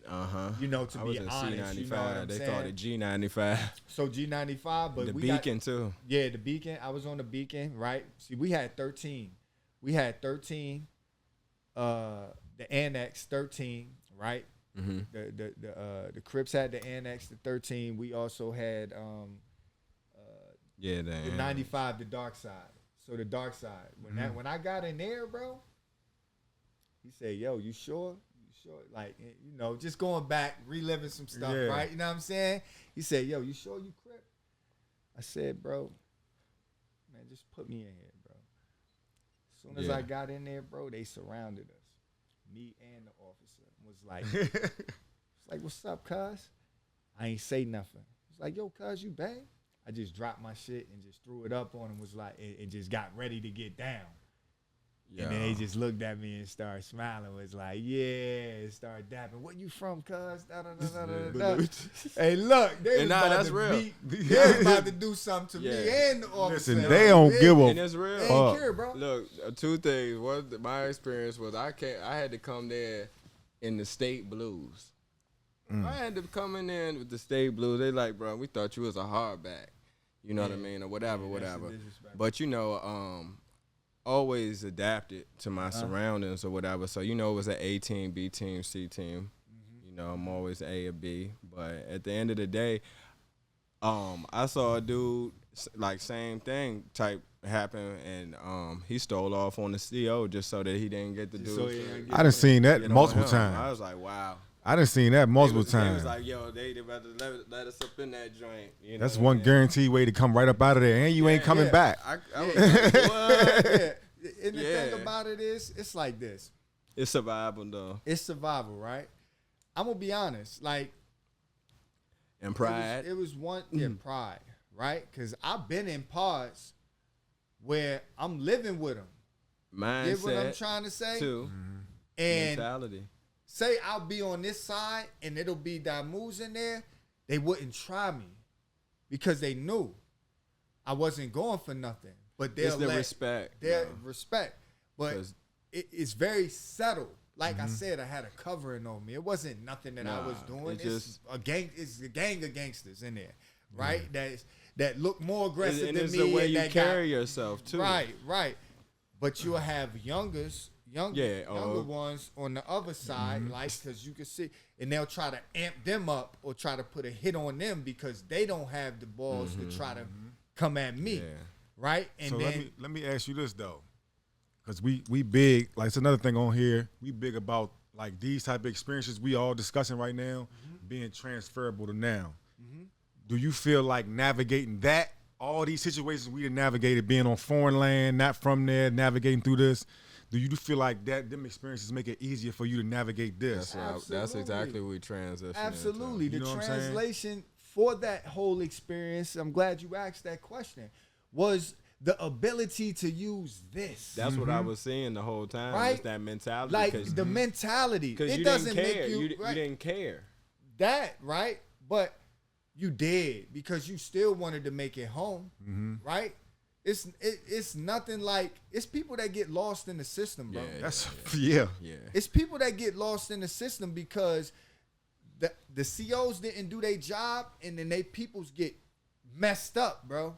You know, to be honest, you know what I'm they saying? called it G95. So G95, but The we Beacon too. Yeah, the Beacon. I was on the Beacon, right? See, we had 13. We had 13. The Annex 13, right? Mm-hmm. The Crips had the Annex the 13. We also had Yeah, the 95, the Dark Side. So the Dark Side. When I got in there, bro, he said, "Yo, you sure? You sure?" Like, you know, just going back, reliving some stuff, right? You know what I'm saying? He said, "Yo, you sure you Crip?" I said, "Bro, man, just put me in here, bro." As soon as I got in there, bro, they surrounded us, me and the officer. Was like, it's like, "What's up, cuz?" I ain't say nothing. It's like, "Yo, cuz, you bang?" I just dropped my shit and just threw it up on him. Was like, and just got ready to get down. Yeah. And then they just looked at me and started smiling. Was like, yeah, started dapping. Where you from, cuz? Hey, look, they was about that's to real. they was about to do something to me and the officer. Listen, they don't give a And it's real. They ain't care, bro. Look, two things. One, my experience was I had to come there in the state blues. I had to come in there with the state blues. They like, bro, we thought you was a hardback. You know what I mean? Or whatever. But, you know, always adapted to my surroundings or whatever. So, you know, it was an A team, B team, C team. You know, I'm always A or B. But at the end of the day, I saw a dude, like, same thing type happen, and he stole off on the CO just so that he didn't get the dude. I done seen that multiple times. I was like, wow. I done seen that multiple times. He was like, yo, they about to let us up in that joint. You know That's one guaranteed way to come right up out of there, and you ain't coming back. I was like, what? And the thing about it is, it's like this. It's survival, though. It's survival, right? I'm going to be honest. Like, and pride. It was one, pride, right? Because I've been in parts where I'm living with them. Mindset. Get what I'm trying to say? Too. And mentality. Say I'll be on this side and it'll be Damus in there, they wouldn't try me because they knew I wasn't going for nothing. But they'll respect. Respect. But it's very settled. Like I said, I had a covering on me. It wasn't nothing that I was doing. It's a gang of gangsters in there, right? That look more aggressive than me. And it's the way you carry yourself too. Right. But you'll have younger ones on the other side, like, because you can see, and they'll try to amp them up or try to put a hit on them because they don't have the balls to try to come at me, right? And so then let me ask you this though, because we big, like it's another thing on here, we big about like these type of experiences we all discussing right now being transferable to now. Do you feel like navigating that, all these situations we done navigated, being on foreign land, not from there, navigating through this, do you feel like that them experiences make it easier for you to navigate this? That's exactly what we transition Absolutely. into. The You know what I'm saying? translation for that whole experience, I'm glad you asked that question, was the ability to use this. That's what I was saying the whole time. Right? It's that mentality. Like the mentality. Because It you doesn't didn't care. make you, You right, didn't care. that, right? But you did because you still wanted to make it home, right? It's nothing like, it's people that get lost in the system, bro. Yeah. That's yeah. It's people that get lost in the system because the COs didn't do their job, and then they peoples get messed up, bro,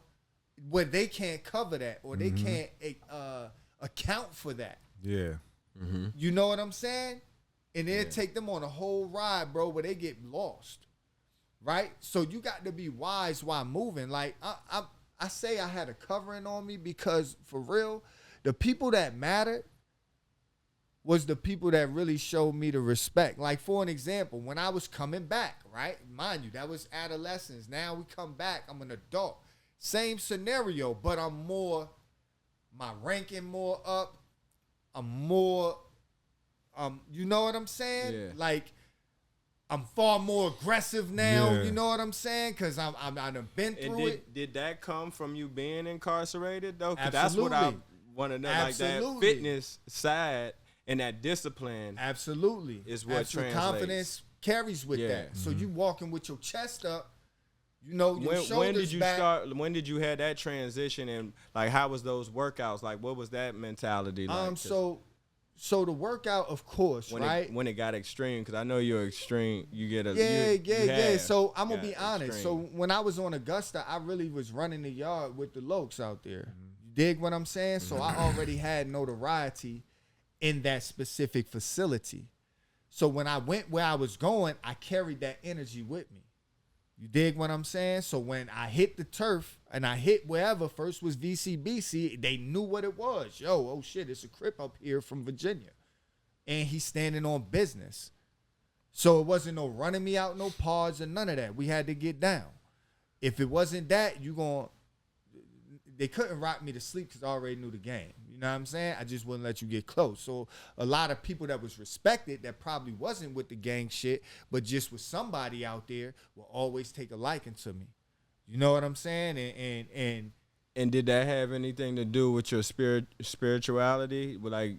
where they can't cover that or they can't account for that. Yeah. You know what I'm saying? And then take them on a whole ride, bro, where they get lost, right? So you got to be wise while moving. Like I say I had a covering on me because, for real, the people that mattered was the people that really showed me the respect. Like, for an example, when I was coming back, right? Mind you, that was adolescence. Now we come back, I'm an adult. Same scenario, but I'm more, my ranking more up. I'm more, you know what I'm saying? Yeah. Like, I'm far more aggressive now. Yeah. You know what I'm saying? Because I done been And through it. did that come from you being incarcerated though? 'Cause that's what I Absolutely. want to know. Like that Absolutely. fitness side and that discipline. Absolutely. Is what Absolute translates. confidence carries with Yeah. that. So you walking with your chest up, you know, your shoulders When did you back. start? When did you have that transition? And like, how was those workouts? Like, what was that mentality like? 'Cause So the workout, of course, when right? when it got extreme, because I know you're extreme. You get a Yeah. have So I'm gonna got be honest. So extreme. when I was on Augusta, I really was running the yard with the Locs out there. You dig what I'm saying? So I already had notoriety in that specific facility. So when I went where I was going, I carried that energy with me. You dig what I'm saying? So when I hit the turf and I hit wherever, first was VCBC, they knew what it was. Yo, oh shit, it's a Crip up here from Virginia. And he's standing on business. So it wasn't no running me out, no pods, and none of that. We had to get down. If it wasn't that, they couldn't rock me to sleep because I already knew the game. You know what I'm saying? I just wouldn't let you get close. So a lot of people that was respected that probably wasn't with the gang shit, but just was somebody out there, will always take a liking to me. You know what I'm saying? And did that have anything to do with your spirituality? Like,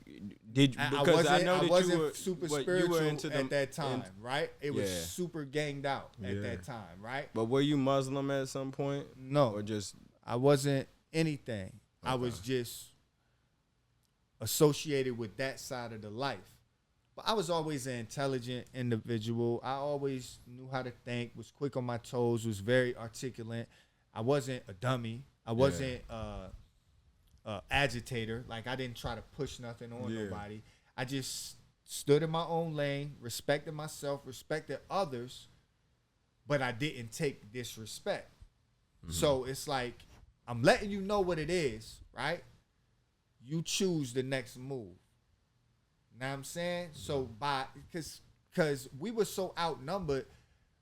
did I because I know that wasn't you were super what, spiritual you were into at that time, right? It was Yeah. super ganged out at Yeah. that time, right? But were you Muslim at some point? No, Or just I wasn't anything. I was just associated with that side of the life. But I was always an intelligent individual. I always knew how to think, was quick on my toes, was very articulate. I wasn't a dummy. I wasn't agitator. Like, I didn't try to push nothing on nobody. I just stood in my own lane, respected myself, respected others, but I didn't take disrespect. So it's like, I'm letting you know what it is, right? You choose the next move. Know what I'm saying? So because we were so outnumbered,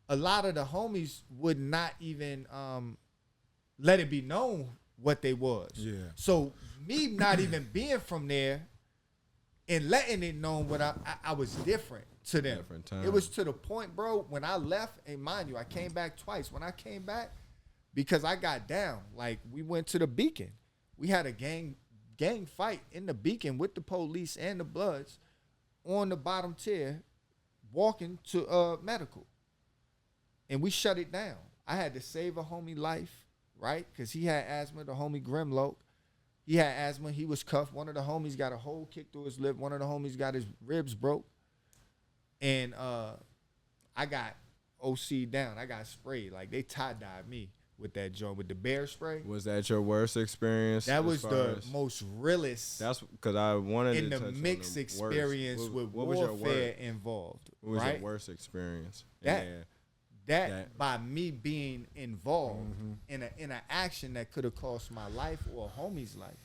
a lot of the homies would not even let it be known what they was. Yeah. So me not even being from there and letting it known what I was different to them. Different time. It was to the point, bro, when I left, and mind you, I came back twice. When I came back, because I got down, like, we went to the Beacon. We had a gang fight in the Beacon with the police and the Bloods on the bottom tier, walking to medical. And we shut it down. I had to save a homie life, right? Because he had asthma, the homie Grimloc. He had asthma. He was cuffed. One of the homies got a hole kicked through his lip. One of the homies got his ribs broke. And I got OC down. I got sprayed. Like, they tie-dyed me with that joint, with the bear spray. was that your worst experience? That as was far the as- most realest That's because I wanted in to the touch on mixed the experience worst. with What was your warfare worst? involved. What was right? your worst experience? That- Yeah. That by me being involved in an action that could have cost my life or a homie's life,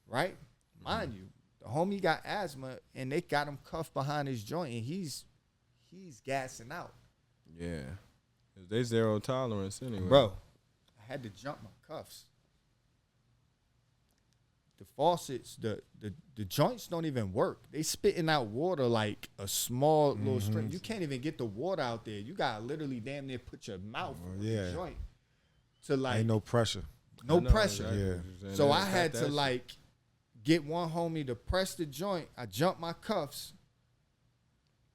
right? Mind you, The homie got asthma, and they got him cuffed behind his joint, and he's gassing out. Yeah. They zero tolerance anyway. Bro, I had to jump my cuffs. The faucets, the joints don't even work. They spitting out water like a small little stream. You can't even get the water out there. You gotta literally damn near put your mouth on the joint to like. Ain't no pressure. No pressure. Exactly. Yeah. So I had to like get one homie to press the joint. I jumped my cuffs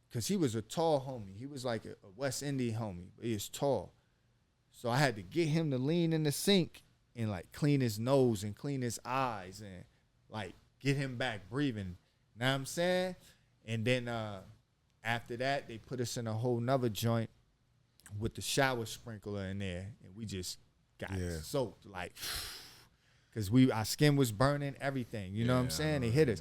because he was a tall homie. He was like a West Indian homie, but he was tall. So I had to get him to lean in the sink and like clean his nose and clean his eyes and like get him back breathing. Know what I'm saying? And then after that, they put us in a whole nother joint with the shower sprinkler in there, and we just got soaked like, because our skin was burning, everything. You know what I'm saying? They hit us.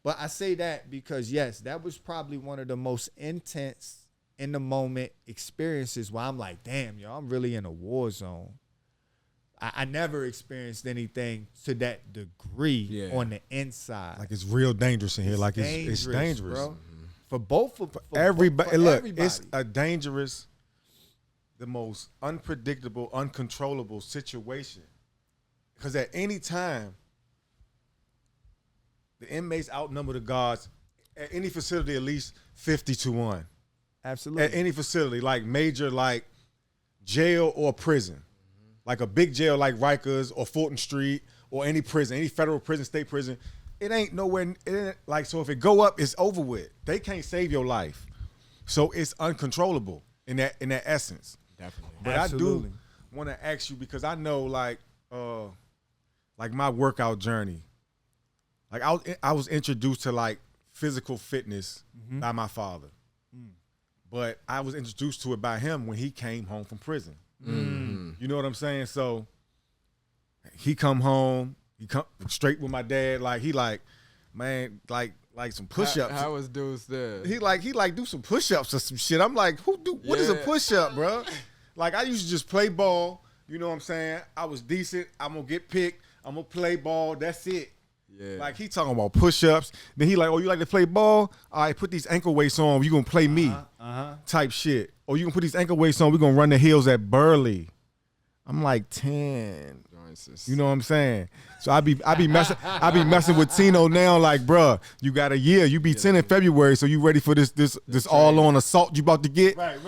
But I say that because yes, that was probably one of the most intense in the moment experiences where I'm like, damn, yo, I'm really in a war zone. I never experienced anything to that degree on the inside. Like it's real dangerous in here. Like it's dangerous, bro. For both of everybody. For look, everybody. It's a dangerous, the most unpredictable, uncontrollable situation. Because at any time, the inmates outnumber the guards at any facility at least 50-1. Absolutely. At any facility, like major, like jail or prison. Like a big jail like Rikers or Fulton Street or any prison, any federal prison, state prison, it ain't nowhere, like, so if it go up, it's over with. They can't save your life. So it's uncontrollable in that essence. Definitely. But Absolutely. I do want to ask you, because I know like my workout journey, like I was introduced to like physical fitness by my father. But I was introduced to it by him when he came home from prison. You know what I'm saying? So he come home, he come straight with my dad. Like he like, man, like some push-ups. How was dudes there? He like do some push-ups or some shit. I'm like, what is a push-up, bro? Like I used to just play ball. You know what I'm saying? I was decent. I'm gonna get picked. I'm gonna play ball. That's it. Yeah. Like he talking about push-ups. Then he like, oh, you like to play ball? All right, put these ankle weights on. You gonna play me? Type shit. Or you can put these ankle weights on. We gonna run the hills at Burley. I'm like 10. You know what I'm saying? So I be messing with Tino now. Like, bruh, you got a year. You be 10 in February, so you ready for this all on assault you about to get? Right.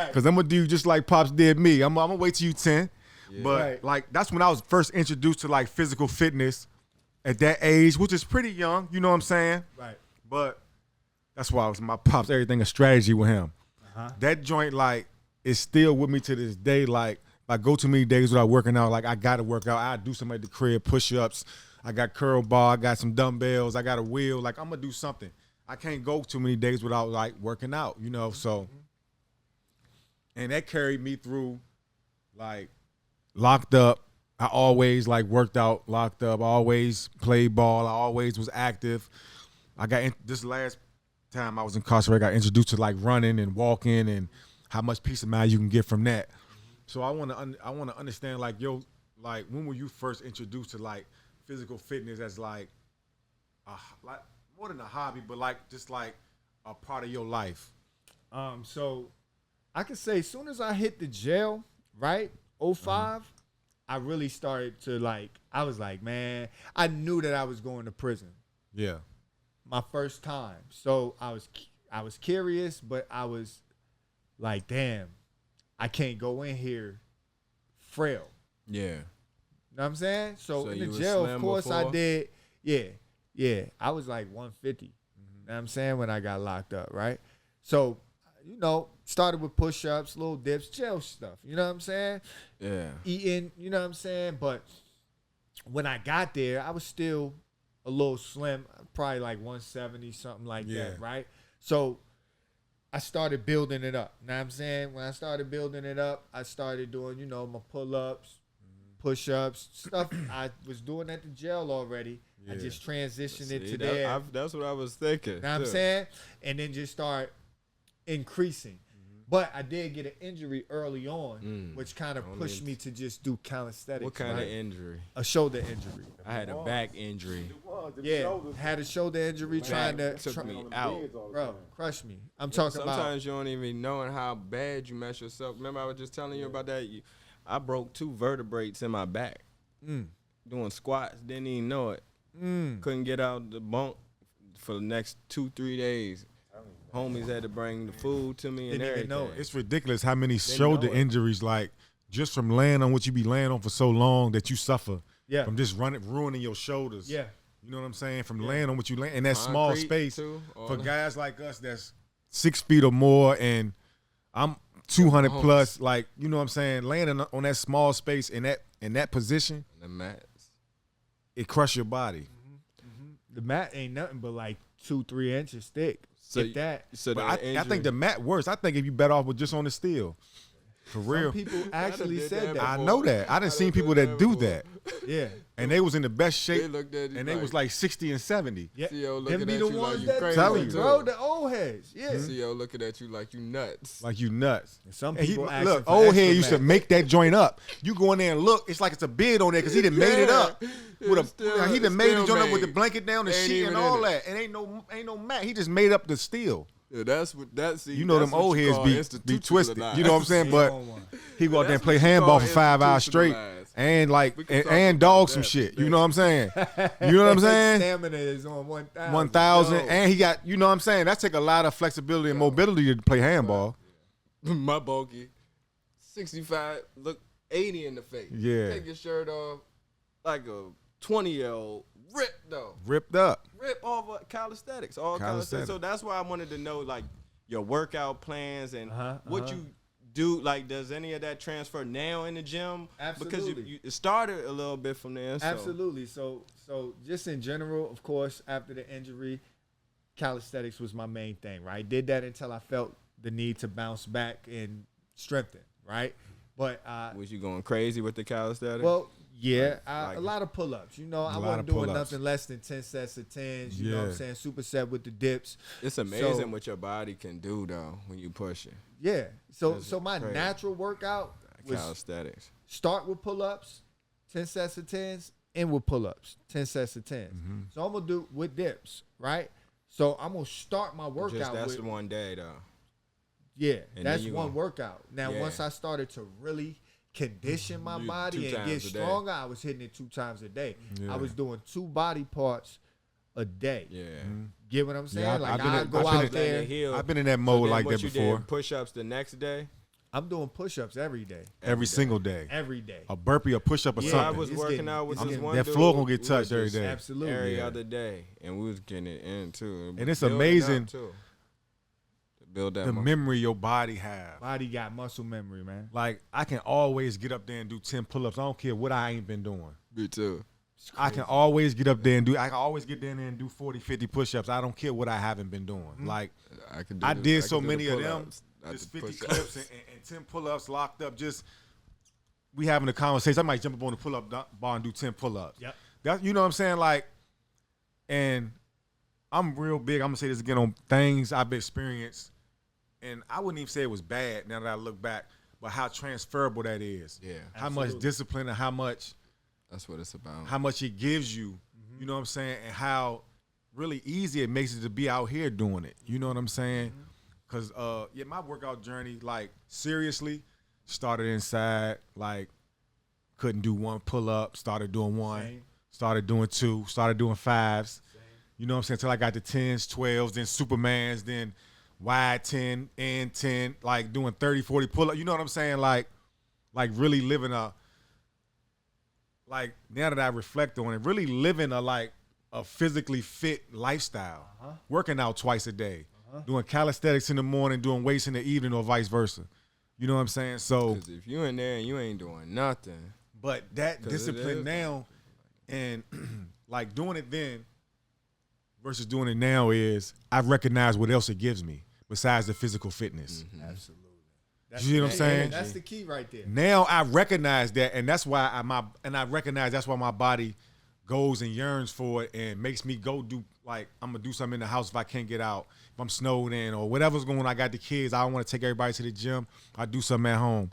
Because I'm gonna do just like Pops did me. I'm gonna wait till you 10. Yeah. But like that's when I was first introduced to like physical fitness at that age, which is pretty young. You know what I'm saying? Right. But that's why my Pops everything a strategy with him. That joint like is still with me to this day. Like if I go too many days without working out, like I gotta work out. I do something at the crib, push-ups. I got curl bar. I got some dumbbells. I got a wheel. Like I'm gonna do something. I can't go too many days without like working out. You know, so and that carried me through like locked up. I always like worked out locked up. I always played ball. I always was active. I got this last time I was incarcerated, I got introduced to like running and walking and how much peace of mind you can get from that. So I want to understand like like when were you first introduced to like physical fitness as like more than a hobby, but like just like a part of your life? So I could say as soon as I hit the jail, right, 05, I really started to like. I was like, man, I knew that I was going to prison. Yeah. My first time. So I was curious, but I was like, damn, I can't go in here frail. Yeah. You know what I'm saying? So in you the was jail, slim of course, before? I did. Yeah. I was like 150. You know what I'm saying? When I got locked up, right? So, you know, started with push-ups, little dips, jail stuff. You know what I'm saying? Yeah. Eating, you know what I'm saying? But when I got there, I was still a little slim, probably like 170, something like that, right? So I started building it up. Know what I'm saying? When I started building it up, I started doing, you know, my pull-ups, push-ups, stuff I was doing at the jail already. Yeah. I just transitioned it to that, there. That's what I was thinking. Know what I'm saying? And then just start increasing. But I did get an injury early on, which kind of pushed me to just do calisthenics. What kind of injury? A shoulder injury. I had a back injury. had a shoulder injury trying to took me out. bro, crush me. I'm talking about. Sometimes you don't even know how bad you mess yourself. Remember I was just telling you about that? I broke 2 vertebrae in my back. Doing squats, didn't even know it. Couldn't get out the bunk for the next 2-3 days. Homies had to bring the food to me and Didn't everything. even know it. It's ridiculous how many shoulder injuries, like just from laying on what you be laying on for so long that you suffer from just ruining your shoulders. Yeah. You know what I'm saying? From laying on what you lay in that small Concrete, space. too, For guys like us that's 6 feet or more, and I'm 200 plus, like, you know what I'm saying? Laying on that small space in that position, The mats. it crush your body. The mat ain't nothing but like 2-3 inches thick. So If that. So But I think the mat worse. I think if you better off with just on the steel. For real. Some people actually did said that that. I know that. I done seen people that do that. Yeah. And they was in the best They shape, looked at you and they was like 60 and 70. Yeah. CO Them looking be at the you like ones you that crazy, Telling you. too. bro, the old heads. Yeah. CO looking at you like you nuts. Like you nuts. And some And people asking look, for old extra head used to mats. make that joint up. You go in there and look, it's like it's a bid on there because he done made it up. He done made the joint up with the blanket down, the Ain't sheet, even and all in that. And ain't no mat. He just made up the steel. Yeah, that's You know them old heads be twisted. You know what I'm saying? They But on one. he go out there and That's play what you handball call for 5 hours straight, institutionalized. and like We can talk and about dog some that shit. today. You know what I'm saying? You know what I'm saying? Stamina is on 1,000. 1,000, Yo. and he got, you know what I'm saying? That take a lot of flexibility and mobility to play handball. My bulky, 65, look 80 in the face. Yeah. Take your shirt off like a 20-year-old. Ripped though. Ripped up. Rip over calisthenics. All calisthenics. So that's why I wanted to know like your workout plans and what you do. Like, does any of that transfer now in the gym? Absolutely. Because you it started a little bit from there. So. Absolutely. So just in general, of course, after the injury, calisthenics was my main thing, right? Did that until I felt the need to bounce back and strengthen, right? But Was you going crazy with the calisthenics? well, yeah, Like- a lot of pull-ups. You know, I lot wasn't of doing pull-ups. nothing less than 10 sets of 10s. You know what I'm Yeah. saying? Superset with the dips. it's amazing so- what your body can do though when you push it. Yeah. So That's my crazy. natural workout was Calisthenics. start with pull-ups, 10 sets of 10s, and with pull-ups, 10 sets of 10s. So I'm going to do with dips, right? So I'm going to start my workout Just that's with, the one day though. yeah, And that's then you one gonna- workout. Now, Yeah. once I started to really condition my You- body 2 and times get a day. stronger, I was hitting it 2 times a day. Yeah. I was doing 2 body parts a day. Yeah. Get what I'm saying? Yeah, like I've been I in- go I've been out in- there. I've been in that mode like that before. Push-ups the next day. I'm doing push-ups every day. Every single day. Every day. A burpee, a push-up, or Yeah, I something. was It's working getting- out with it's this getting- one That dude. floor gonna get We was touched every just day. Absolutely. Every Yeah. other day, and we was getting it in too. And it's building amazing up, too. To build that The muscle. memory your body have. Body got muscle memory, man. Like, I can always get up there and do 10 pull-ups. I don't care what I ain't been doing. Me too. I can always get up there and I can always get down there and do 40, 50 push-ups. I don't care what I haven't been doing. Like, I could. Do I the- did could so do the many of them. pull-ups, not Just the 50 push-ups. clips and 10 pull-ups locked up. Just, we having a conversation. I might jump up on the pull-up bar and do 10 pull-ups. Yep. That, you know what I'm saying? Like, and I'm real big. I'm going to say this again on things I've experienced. And I wouldn't even say it was bad now that I look back, but how transferable that is. Yeah, How much Absolutely. discipline and how much that's what it's about. it gives you, you know what I'm saying, and how really easy it makes it to be out here doing it. You know what I'm saying? Because, my workout journey, like, seriously, started inside, like, couldn't do 1 pull-up, started doing 1, Same. started doing 2, started doing 5s. You know what I'm saying? Till I got the 10s, 12s, then Supermans, then wide 10, and 10, like doing 30, 40 pull-ups. You know what I'm saying? Like really living like, now that I reflect on it, really living a physically fit lifestyle. Working out twice a day. Doing calisthenics in the morning, doing weights in the evening, or vice versa. You know what I'm saying? So, Because if you in there and you ain't doing nothing, but that 'Cause it discipline is. now and like doing it then versus doing it now is I've recognized what else it gives me besides the physical fitness. Absolutely. You see what I'm saying? That's the key right there. Now I recognize that, and that's why I recognize that's why my body goes and yearns for it and makes me go do, like, I'm gonna do something in the house if I can't get out, if I'm snowed in or whatever's going on. I got the kids, I don't want to take everybody to the gym. I do something at home.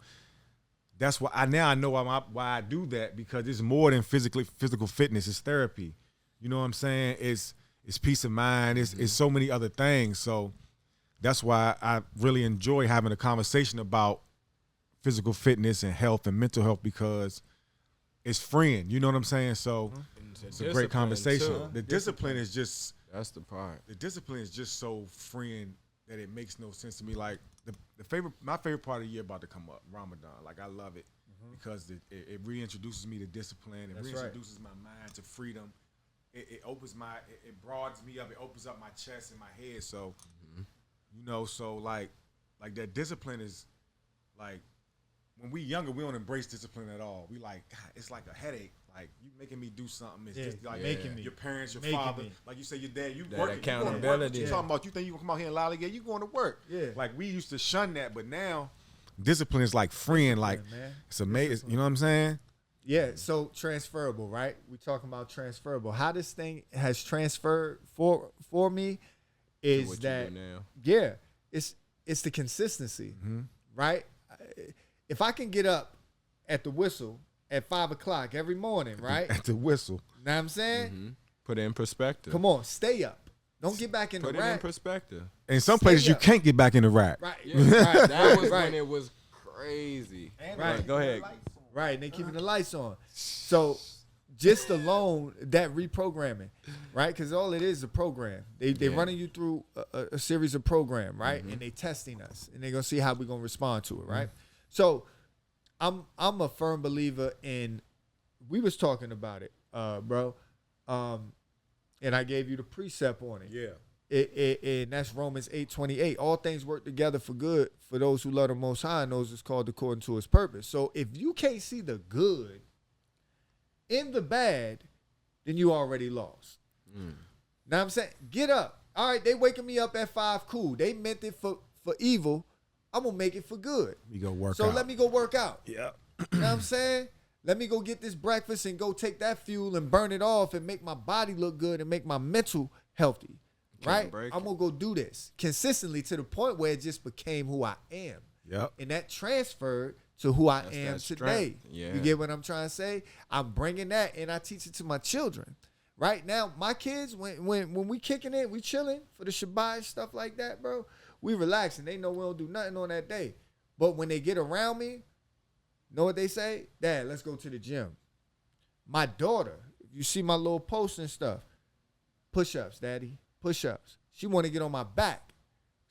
That's why I know why I do that, because it's more than physical fitness. It's therapy. You know what I'm saying? It's peace of mind. It's so many other things. So that's why I really enjoy having a conversation about physical fitness and health and mental health, because it's freeing. You know what I'm saying? So it's a great conversation. Too. The discipline is just, that's the part. the discipline is just so freeing that it makes no sense to me. Like my favorite part of the year about to come up, Ramadan. Like I love it because it reintroduces me to discipline. It reintroduces my mind to freedom. It opens it broadens me up. It opens up my chest and my head. So, you know, so like that discipline is like, when we younger, we don't embrace discipline at all. We like, God, it's like a headache. Like, you making me do something. It's just like making me. Your parents, your Making father. me. Like you say, your dad, you That working. accountability. What you talking about? You think you gonna come out here and lollygag? You going to work. Yeah. Like, we used to shun that, but now discipline is like freeing. Like, man. it's amazing. You know what I'm saying? Yeah, so transferable, right? We're talking about transferable. How this thing has transferred for me is what you that, do now. yeah, it's the consistency, right? If I can get up at the whistle at 5 o'clock every morning, right? At the whistle. Know what I'm saying? Put it in perspective. Come on, stay up. Don't get back in Put the it in rack. perspective. In some places, you up. can't get back in the rack. Right, Yeah, right, that was right. when it was crazy. Right. Go ahead. Right, and they keeping the lights on. So just alone, that reprogramming, right? Because all it is a program. They running you through a series of program, right? And they testing us, and they're gonna see how we're gonna respond to it, right? So I'm a firm believer in. We was talking about it, bro, and I gave you the precept on it. Yeah. And that's Romans 8:28. All things work together for good for those who love the Most High, and those is called according to His purpose. So if you can't see the good in the bad, then you already lost. Now I'm saying, get up. All right, they waking me up at 5. Cool. They meant it for evil. I'm gonna make it for good. We go work out. So let me go work out. Yeah. You know what I'm saying? Let me go get this breakfast and go take that fuel and burn it off and make my body look good and make my mental healthy. Right? I'm going to go do this consistently to the point where it just became who I am. Yep. And that transferred to who I am that today. strength. Yeah. You get what I'm trying to say? I'm bringing that and I teach it to my children. Right now, my kids, when we kicking it, we chilling for the Shabbat, stuff like that, bro. We relaxing. They know we don't do nothing on that day. But when they get around me, know what they say? Dad, let's go to the gym. My daughter, you see my little posts and stuff. Push-ups, Daddy. Push-ups. She want to get on my back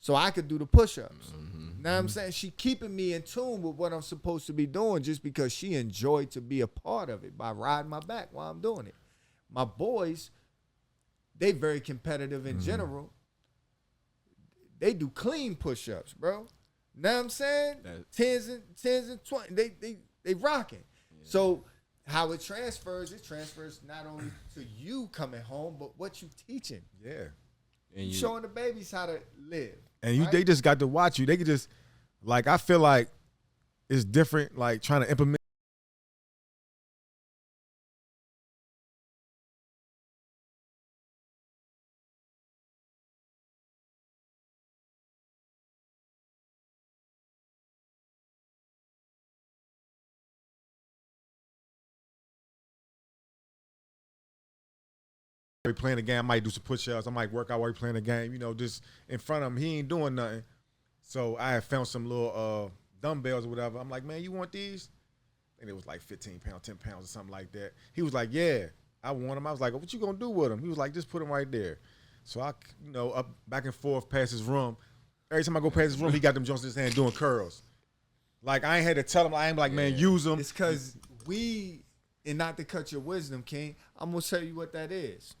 so I could do the push-ups. Know what I'm saying? She keeping me in tune with what I'm supposed to be doing just because she enjoyed to be a part of it by riding my back while I'm doing it. My boys, they very competitive in general. They do clean push-ups, bro. Know what I'm saying? Tens and 20. They rocking. Yeah. So how it transfers not only to you coming home, but what you teaching. Yeah. And you showing the babies how to live. And right? they just got to watch you. They could just, like, I feel like it's different, like, trying to implement. Playing the game, I might do some push-ups. I might work out while we playing the game. You know, just in front of him, he ain't doing nothing. So I had found some little dumbbells or whatever. I'm like, man, you want these? I think it was like 15 pounds, 10 pounds or something like that. He was like, yeah, I want them. I was like, what you gonna do with them? He was like, just put them right there. So I, up back and forth past his room. Every time I go past his room, he got them joints in his hand doing curls. Like, I ain't had to tell him. I ain't like, man, use them. It's because and not to cut your wisdom, King, I'm gonna tell you what that is.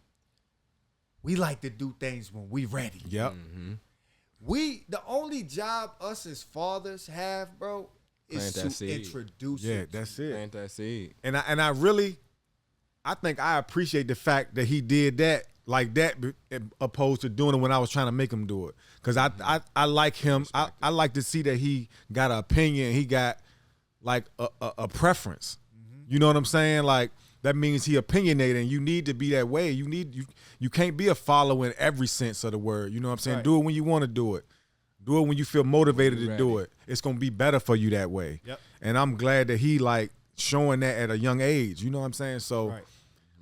We like to do things when we ready. Yep. The only job us as fathers have, bro, is to introduce. Yeah, that's it. Plant that seed. And I think I appreciate the fact that he did that like that, opposed to doing it when I was trying to make him do it. Because I like him. I like to see that he got an opinion. He got like a preference. You know what I'm saying? Like, that means he opinionated, and you need to be that way. You can't be a follower in every sense of the word. You know what I'm saying? Right. Do it when you want to do it. Do it when you feel motivated to do it. It's gonna be better for you that way. Yep. And I'm glad that he like showing that at a young age. You know what I'm saying? So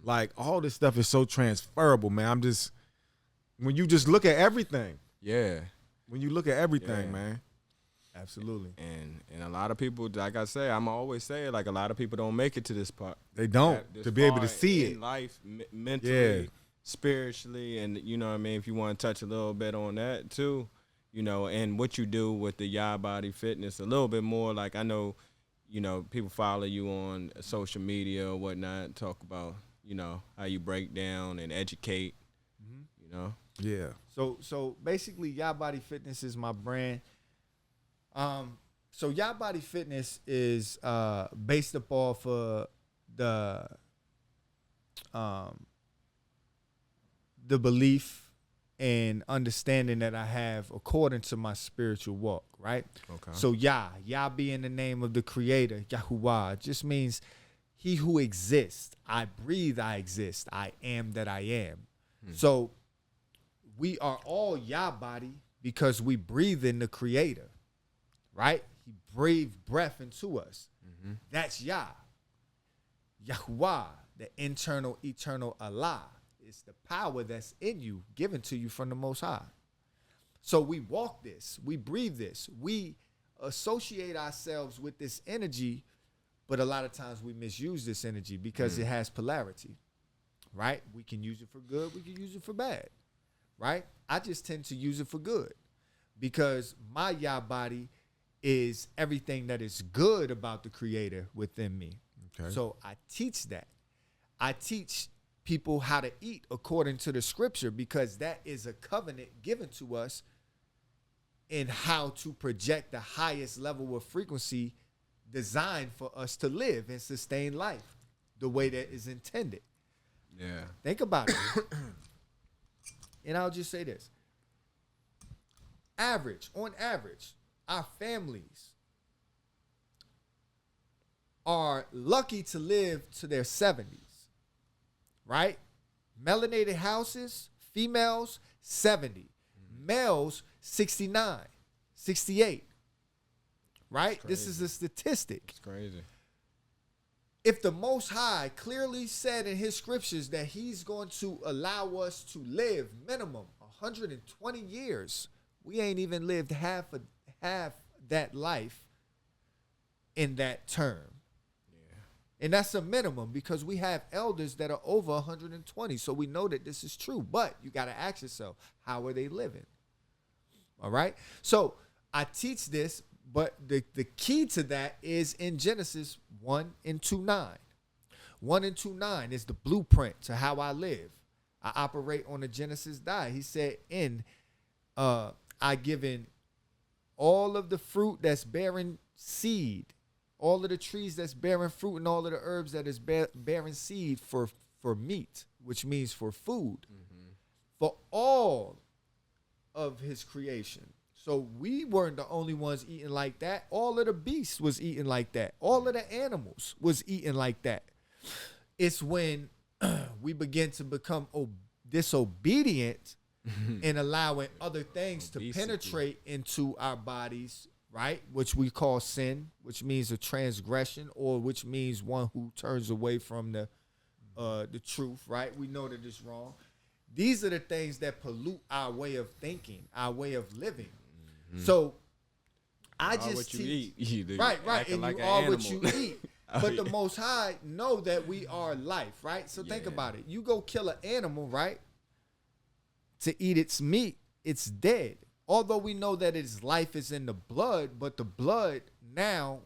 Like, all this stuff is so transferable, man. When you just look at everything. Yeah. When you look at everything, Yeah. man. Absolutely. And a lot of people, like I say, I'm always saying, like, a lot of people don't make it to this part. They don't. This To be able to far see in it. life, mentally, Yeah. spiritually, and you know what I mean. If you want to touch a little bit on that too, you know, and what you do with the Yah Body Fitness, a little bit more. Like, I know, you know, people follow you on social media or whatnot, talk about, you know, how you break down and educate, you know. Yeah. So basically, Yah Body Fitness is my brand. So Yah Body Fitness is based up off the belief and understanding that I have according to my spiritual walk, right? Okay. So Yah being the name of the Creator, Yahuwah, just means He who exists. I breathe, I exist. I am that I am. So we are all Yah Body because we breathe in the Creator, right? He breathed breath into us. That's Yah. Yahuwah, the internal, eternal Allah. It's the power that's in you, given to you from the Most High. So we walk this, we breathe this, we associate ourselves with this energy, but a lot of times we misuse this energy because it has polarity, right? We can use it for good, we can use it for bad, right? I just tend to use it for good because my Yah Body is everything that is good about the Creator within me. Okay. So I teach that. I teach people how to eat according to the scripture because that is a covenant given to us in how to project the highest level of frequency designed for us to live and sustain life the way that is intended. Yeah. Think about it. And I'll just say this. On average, our families are lucky to live to their 70s, right? Melanated houses, females, 70. Males, 69, 68, right? This is a statistic. It's crazy. If the Most High clearly said in his scriptures that he's going to allow us to live minimum 120 years, we ain't even lived half that life in that term. And that's a minimum because we have elders that are over 120. So we know that this is true. But you got to ask yourself, how are they living? All right. So I teach this, but the key to that is in Genesis 1 and 2:9. 1 and 2:9 is the blueprint to how I live. I operate on the Genesis diet. He said, I given all of the fruit that's bearing seed, all of the trees that's bearing fruit, and all of the herbs that is bearing seed for meat, which means for food, for all of his creation. So we weren't the only ones eating like that. All of the beasts was eating like that. All of the animals was eating like that. It's when we begin to become disobedient and allowing other things to penetrate into our bodies, right? Which we call sin, which means a transgression, or which means one who turns away from the truth, right? We know that it's wrong. These are the things that pollute our way of thinking, our way of living. So I just teach, right, and like you an are animal. what you eat. But the Most High know that we are life, right? So think about it. You go kill an animal, right? To eat its meat, it's dead. Although we know that its life is in the blood, but the blood now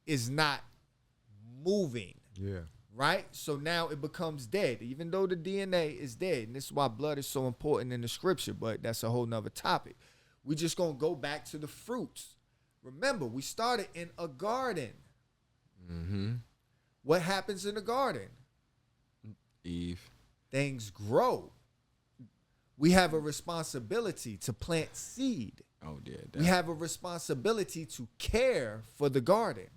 is not moving. Yeah. Right? So now it becomes dead, even though the DNA is dead. And this is why blood is so important in the scripture, but that's a whole nother topic. We're just going to go back to the fruits. Remember, we started in a garden. What happens in the garden? Eve. Things grow. We have a responsibility to plant seed. Oh, yeah. We have a responsibility to care for the garden.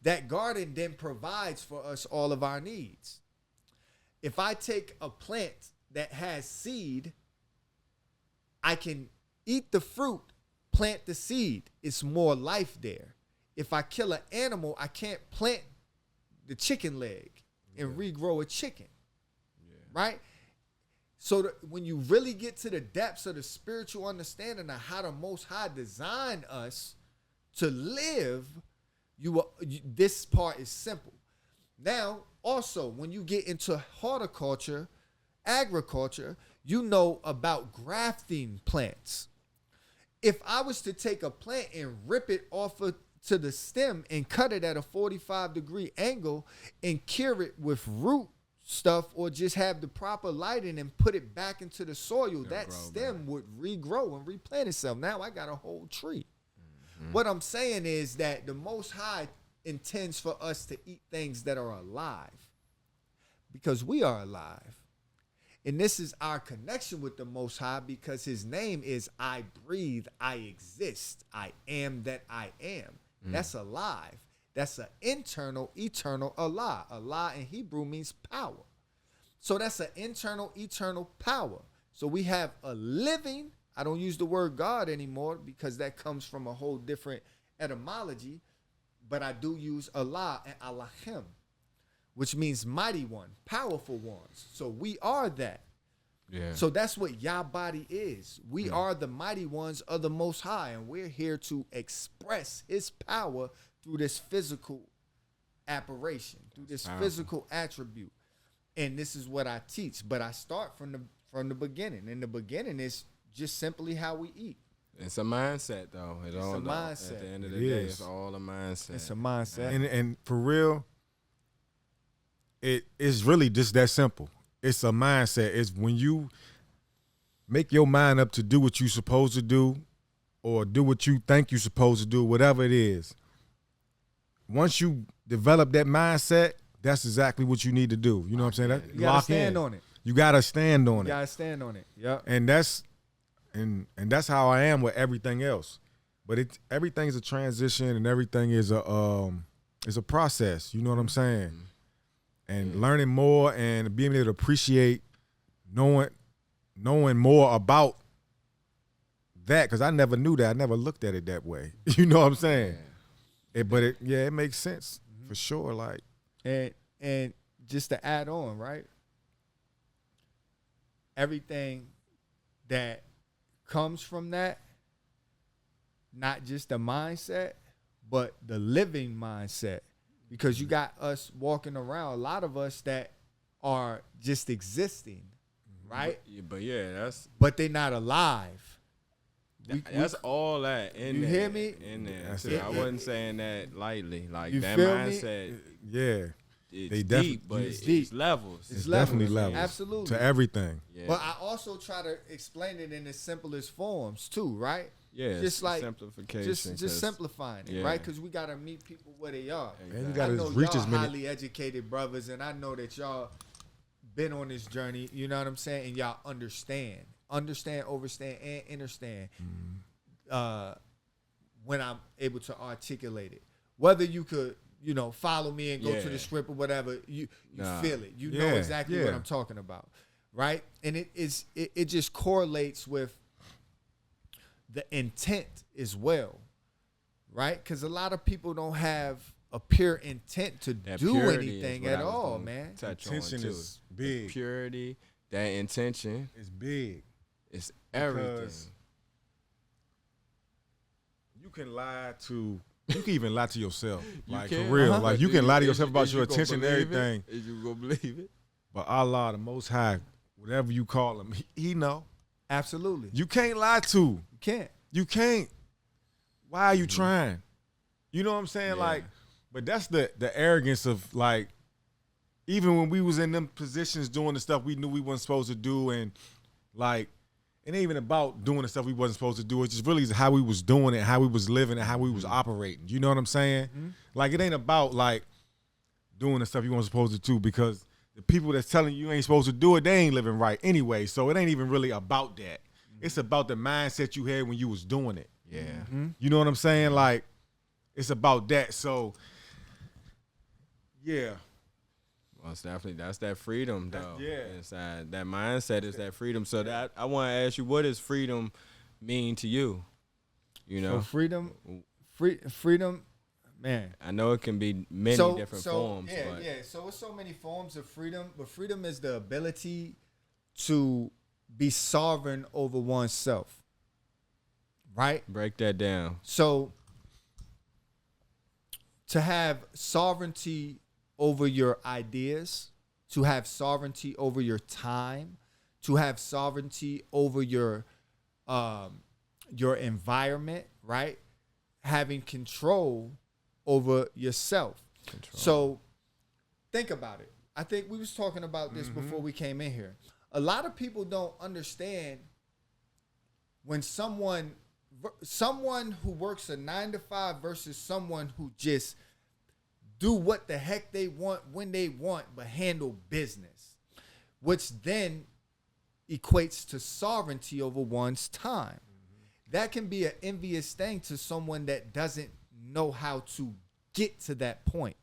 That garden then provides for us all of our needs. If I take a plant that has seed, I can eat the fruit, plant the seed. It's more life there. If I kill an animal, I can't plant the chicken leg. and regrow a chicken. Right? So when you really get to the depths of the spiritual understanding of how the Most High designed us to live, this part is simple. Now, also, when you get into horticulture, agriculture, you know about grafting plants. If I was to take a plant and rip it off to the stem and cut it at a 45-degree angle and cure it with root stuff, or just have the proper lighting and put it back into the soil, that stem would regrow and replant itself. Now I got a whole tree. What I'm saying is that the Most High intends for us to eat things that are alive, because we are alive. And this is our connection with the Most High, because his name is I breathe, I exist, I am that I am. That's alive. That's an internal, eternal Allah. Allah in Hebrew means power. So that's an internal, eternal power. So we have a living, I don't use the word God anymore because that comes from a whole different etymology, but I do use Allah and Allahim, which means mighty one, powerful ones. So we are that. Yeah. So that's what Yah Body is. We are the mighty ones of the Most High, and we're here to express his power through this physical apparition, through this physical attribute. And this is what I teach. But I start from the beginning. And the beginning is just simply how we eat. It's a mindset, though. It's all a mindset. At the end of the day, it's all a mindset. It's a mindset. And for real, it is really just that simple. It's a mindset. It's when you make your mind up to do what you're supposed to do, or do what you think you're supposed to do, whatever it is. Once you develop that mindset, that's exactly what you need to do. You know what I'm saying? You gotta stand on it. You gotta stand on it. You gotta stand on it. Yep. And that's how I am with everything else. But everything's a transition, and everything is a process. You know what I'm saying? And learning more and being able to appreciate knowing more about that, because I never knew that. I never looked at it that way. You know what I'm saying? It makes sense for sure. Like, and just to add on, right? Everything that comes from that, not just the mindset, but the living mindset. Because you got us walking around, a lot of us that are just existing, right? But they're not alive. That's all that in you there. Hear me? In there. I wasn't saying that lightly. Like, you that feel mindset. Me? Yeah. It's deep, but it's levels. It's definitely levels. Absolutely. To everything. Yeah. But I also try to explain it in the simplest forms too, right? Yeah, just like simplification. Just simplifying it, right? Because we gotta meet people where they are. And you gotta I know reach y'all as many highly educated brothers, and I know that y'all been on this journey. You know what I'm saying? And y'all understand, overstand, and understand. When I'm able to articulate it, whether you could, follow me and go to the script or whatever, you feel it. You know exactly what I'm talking about, right? And it just correlates with the intent as well, right? Because a lot of people don't have a pure intent to do anything at all, man. Intention is big. The purity, that intention is big. It's everything. You can even lie to yourself. Like, can? for real. Like, you can lie to yourself about your gonna attention and everything. Is you gonna believe it? But Allah, the Most High, whatever you call him, he know. Absolutely. You can't lie to. You can't. You can't. Why are you trying? You know what I'm saying? Yeah. Like, but that's the arrogance of, like, even when we was in them positions doing the stuff we knew we wasn't supposed to do, and like, it ain't even about doing the stuff we wasn't supposed to do. It's just really how we was doing it, how we was living, and how we was operating. You know what I'm saying? Mm-hmm. Like, it ain't about like doing the stuff you weren't supposed to do, because the people that's telling you ain't supposed to do it, they ain't living right anyway. So it ain't even really about that. Mm-hmm. It's about the mindset you had when you was doing it. Yeah. Mm-hmm. You know what I'm saying? Like, it's about that. So, yeah. Well, it's definitely, that's that freedom, though. Yeah. Inside that mindset is that freedom. So that I want to ask you, what does freedom mean to you? You know, So freedom Man. I know it can be many different forms. Yeah, but yeah. So it's so many forms of freedom, but freedom is the ability to be sovereign over oneself. Right? break that down. So to have sovereignty over your ideas, to have sovereignty over your time, to have sovereignty over your environment, right? Having control over yourself. So think about it. I think we was talking about this before we came in here. A lot of people don't understand when someone who works a 9 to 5 versus someone who just do what the heck they want when they want, but handle business, which then equates to sovereignty over one's time. That can be an envious thing to someone that doesn't know how to get to that point.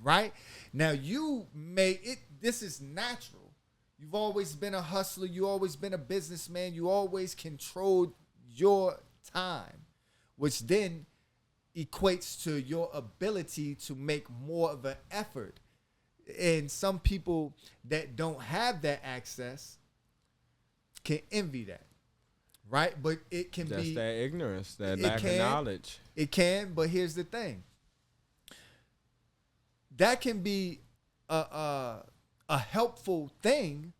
Right? Now this is natural. You've always been a hustler. You always been a businessman. You always controlled your time, which then equates to your ability to make more of an effort. And some people that don't have that access can envy that. Right? But it can That's be that ignorance, that lack of knowledge. It can, but here's the thing. That can be a helpful thing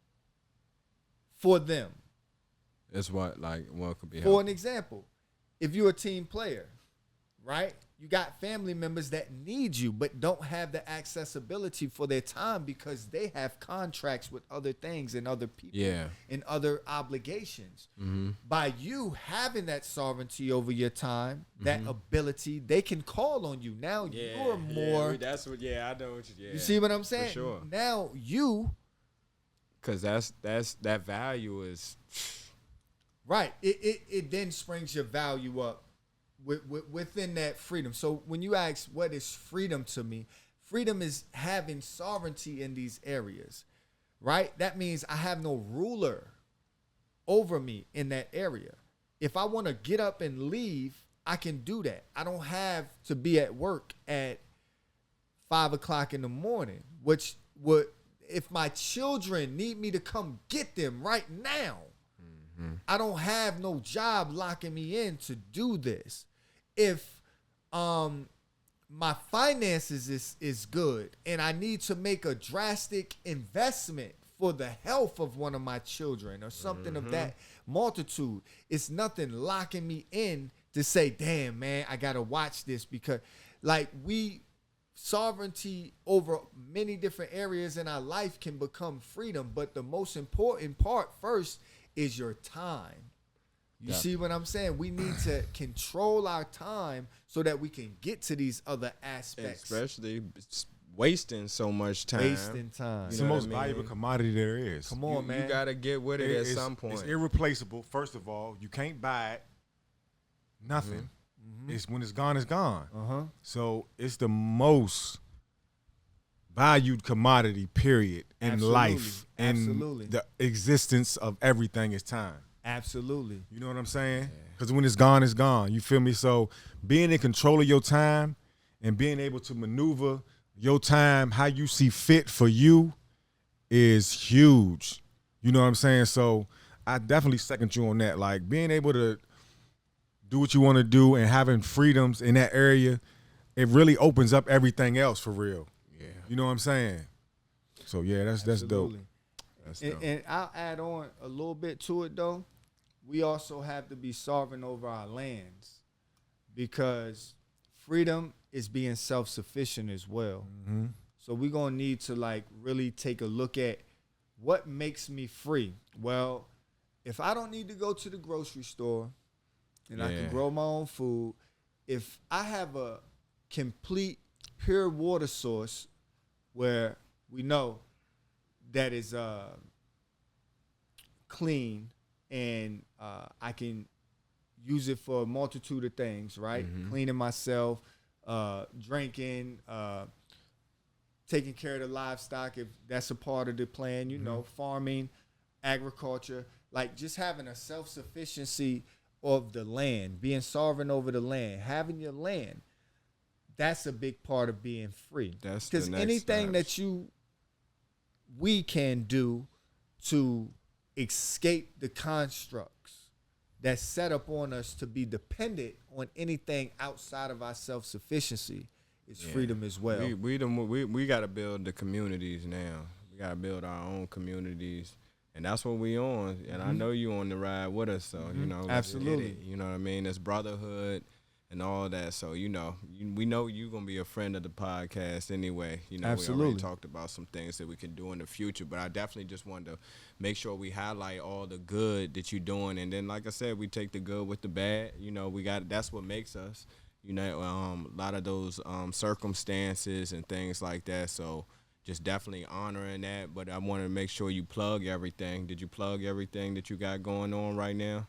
for them. It's what could be For helpful. an example, if you're a team player, right? You got family members that need you but don't have the accessibility for their time because they have contracts with other things and other people and other obligations. By you having that sovereignty over your time, that ability, they can call on you. Now you're more. That's what. Yeah, I know what you. Yeah, you see what I'm saying? For sure. Now you. Because that value is. Right. It then springs your value up within that freedom. So when you ask what is freedom to me, freedom is having sovereignty in these areas, right? That means I have no ruler over me in that area. If I want to get up and leave, I can do that. I don't have to be at work at 5 o'clock in the morning, which would, if my children need me to come get them right now, I don't have no job locking me in to do this. If my finances is good and I need to make a drastic investment for the health of one of my children or something of that multitude, it's nothing locking me in to say, damn, man, I got to watch this, because sovereignty over many different areas in our life can become freedom. But the most important part first is your time. You see what I'm saying? We need to control our time so that we can get to these other aspects. Especially wasting so much time. Wasting time. It's the most valuable commodity there is. Come on, man. You got to get with it at some point. It's irreplaceable. First of all, you can't buy it. Nothing. It's when it's gone, it's gone. So it's the most valued commodity, period, in life. Absolutely. And the existence of everything is time. Absolutely. You know what I'm saying? Because when it's gone, it's gone. You feel me? So being in control of your time and being able to maneuver your time how you see fit for you is huge. You know what I'm saying? So I definitely second you on that. Like, being able to do what you want to do and having freedoms in that area, it really opens up everything else for real. Yeah. You know what I'm saying? So yeah, that's dope. That's dope. And I'll add on a little bit to it though. We also have to be sovereign over our lands, because freedom is being self-sufficient as well. So we're going to need to really take a look at what makes me free. Well, if I don't need to go to the grocery store and I can grow my own food, if I have a complete pure water source where we know that is clean and I can use it for a multitude of things, right? Cleaning myself, drinking, taking care of the livestock if that's a part of the plan, you know, farming, agriculture, just having a self-sufficiency of the land, being sovereign over the land, having your land. that's a big part of being free. That's the because next anything steps. that we can do to escape the constructs that's set up on us to be dependent on anything outside of our self-sufficiency is freedom as well. We got to build the communities now. We got to build our own communities, and that's what we on. And I know you on the ride with us, so you know, let's get Absolutely. it. You know what I mean? It's brotherhood and all that. So you know, we know you gonna be a friend of the podcast anyway. You know, we Absolutely. already talked about some things that we can do in the future, but I definitely just wanted to make sure we highlight all the good that you're doing, and then like I said, we take the good with the bad. You know, that's what makes us. You know, a lot of those circumstances and things like that. So just definitely honoring that. But I want to make sure you plug everything. Did you plug everything that you got going on right now?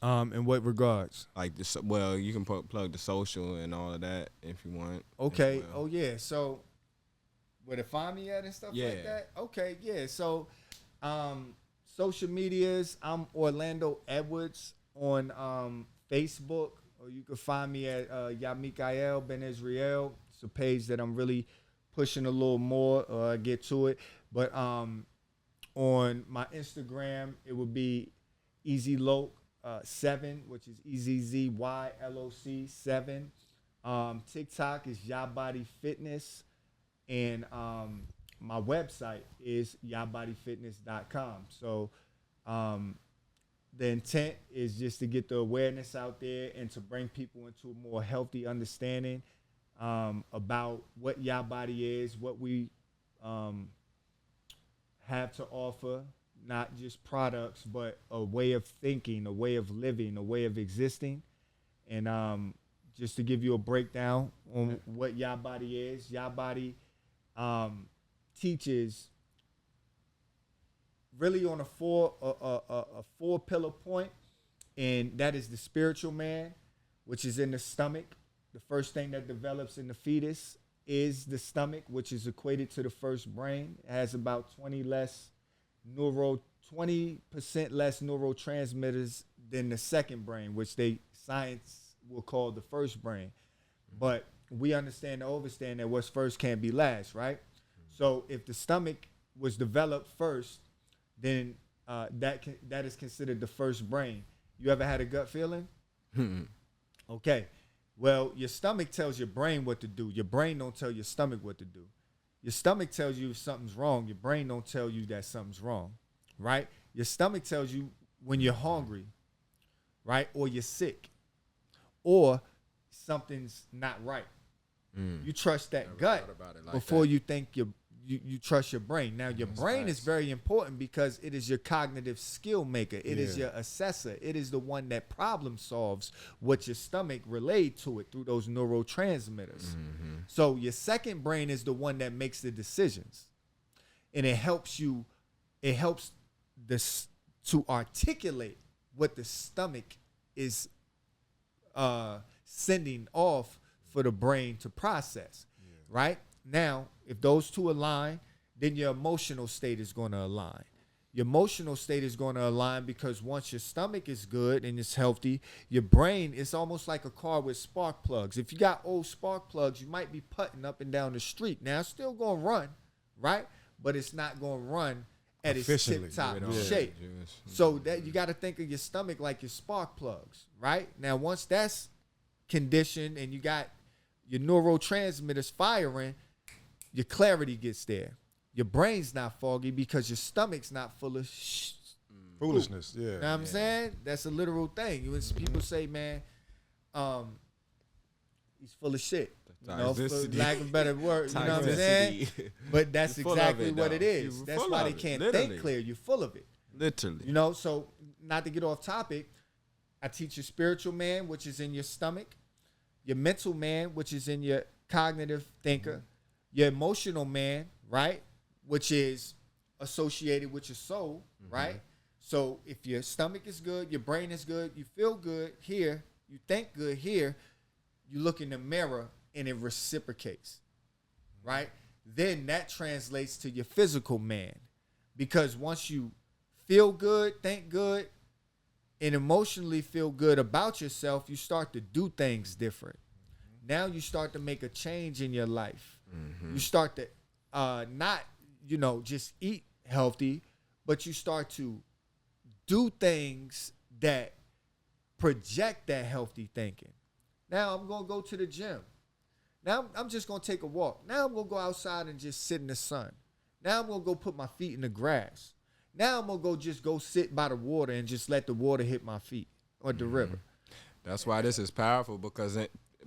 In what regards? Like this, well, you can plug the social and all of that if you want. Okay. as well. Oh yeah. So where to find me at and stuff Yeah. like that? Okay, yeah. So social medias, I'm Orlando Edwards on Facebook, or you can find me at Yah Mikha'el Ben Israel. It's a page that I'm really pushing a little more, get to it. But on my Instagram, it would be Ezzy Loc 7, which is EZZYLOC 7. TikTok is Yah Body Fitness, and my website is yahbodyfitness.com. So the intent is just to get the awareness out there and to bring people into a more healthy understanding about what Yah Body is, what we have to offer, not just products, but a way of thinking, a way of living, a way of existing. And just to give you a breakdown on what Yah Body is, Yah Body teaches really on a four pillar point, and that is the spiritual man, which is in the stomach. The first thing that develops in the fetus is the stomach, which is equated to the first brain. It has about 20% less neurotransmitters than the second brain, which science will call the first brain. But we understand and understand that what's first can't be last, right? So if the stomach was developed first, then that is considered the first brain. You ever had a gut feeling? Okay. Well, your stomach tells your brain what to do. Your brain don't tell your stomach what to do. Your stomach tells you if something's wrong. Your brain don't tell you that something's wrong, right? Your stomach tells you when you're hungry, right? Or you're sick, or something's not right. You trust that gut before you think you trust your brain. Now, your brain is very important because it is your cognitive skill maker. It is your assessor. It is the one that problem solves what your stomach relayed to it through those neurotransmitters. So your second brain is the one that makes the decisions. And it helps this to articulate what the stomach is sending off for the brain to process, right? Now, if those two align, then your emotional state is going to align. Your emotional state is going to align because once your stomach is good and it's healthy, your brain is almost like a car with spark plugs. If you got old spark plugs, you might be putting up and down the street. Now, it's still going to run, right? But it's not going to run at its tip-top shape. So that you got to think of your stomach like your spark plugs, right? Now, once that's conditioned and you got your neurotransmitters firing, your clarity gets there. Your brain's not foggy because your stomach's not full of foolishness. Yeah, you know what I'm saying? That's a literal thing. When people say, man, he's full of shit. You know, for lack of a better word, you know what I'm saying? But that's exactly what it is. That's why they can't think clear. You're full of it. Literally. You know, so not to get off topic, I teach your spiritual man, which is in your stomach, your mental man, which is in your cognitive thinker, your emotional man, right, which is associated with your soul, right? So if your stomach is good, your brain is good, you feel good here, you think good here, you look in the mirror and it reciprocates, right? Then that translates to your physical man, because once you feel good, think good, and emotionally feel good about yourself, you start to do things different. now you start to make a change in your life. You start to not, just eat healthy, but you start to do things that project that healthy thinking. Now I'm going to go to the gym. Now I'm just going to take a walk. Now I'm going to go outside and just sit in the sun. Now I'm going to go put my feet in the grass. Now I'm going to go sit by the water and just let the water hit my feet or the river. That's why this is powerful, because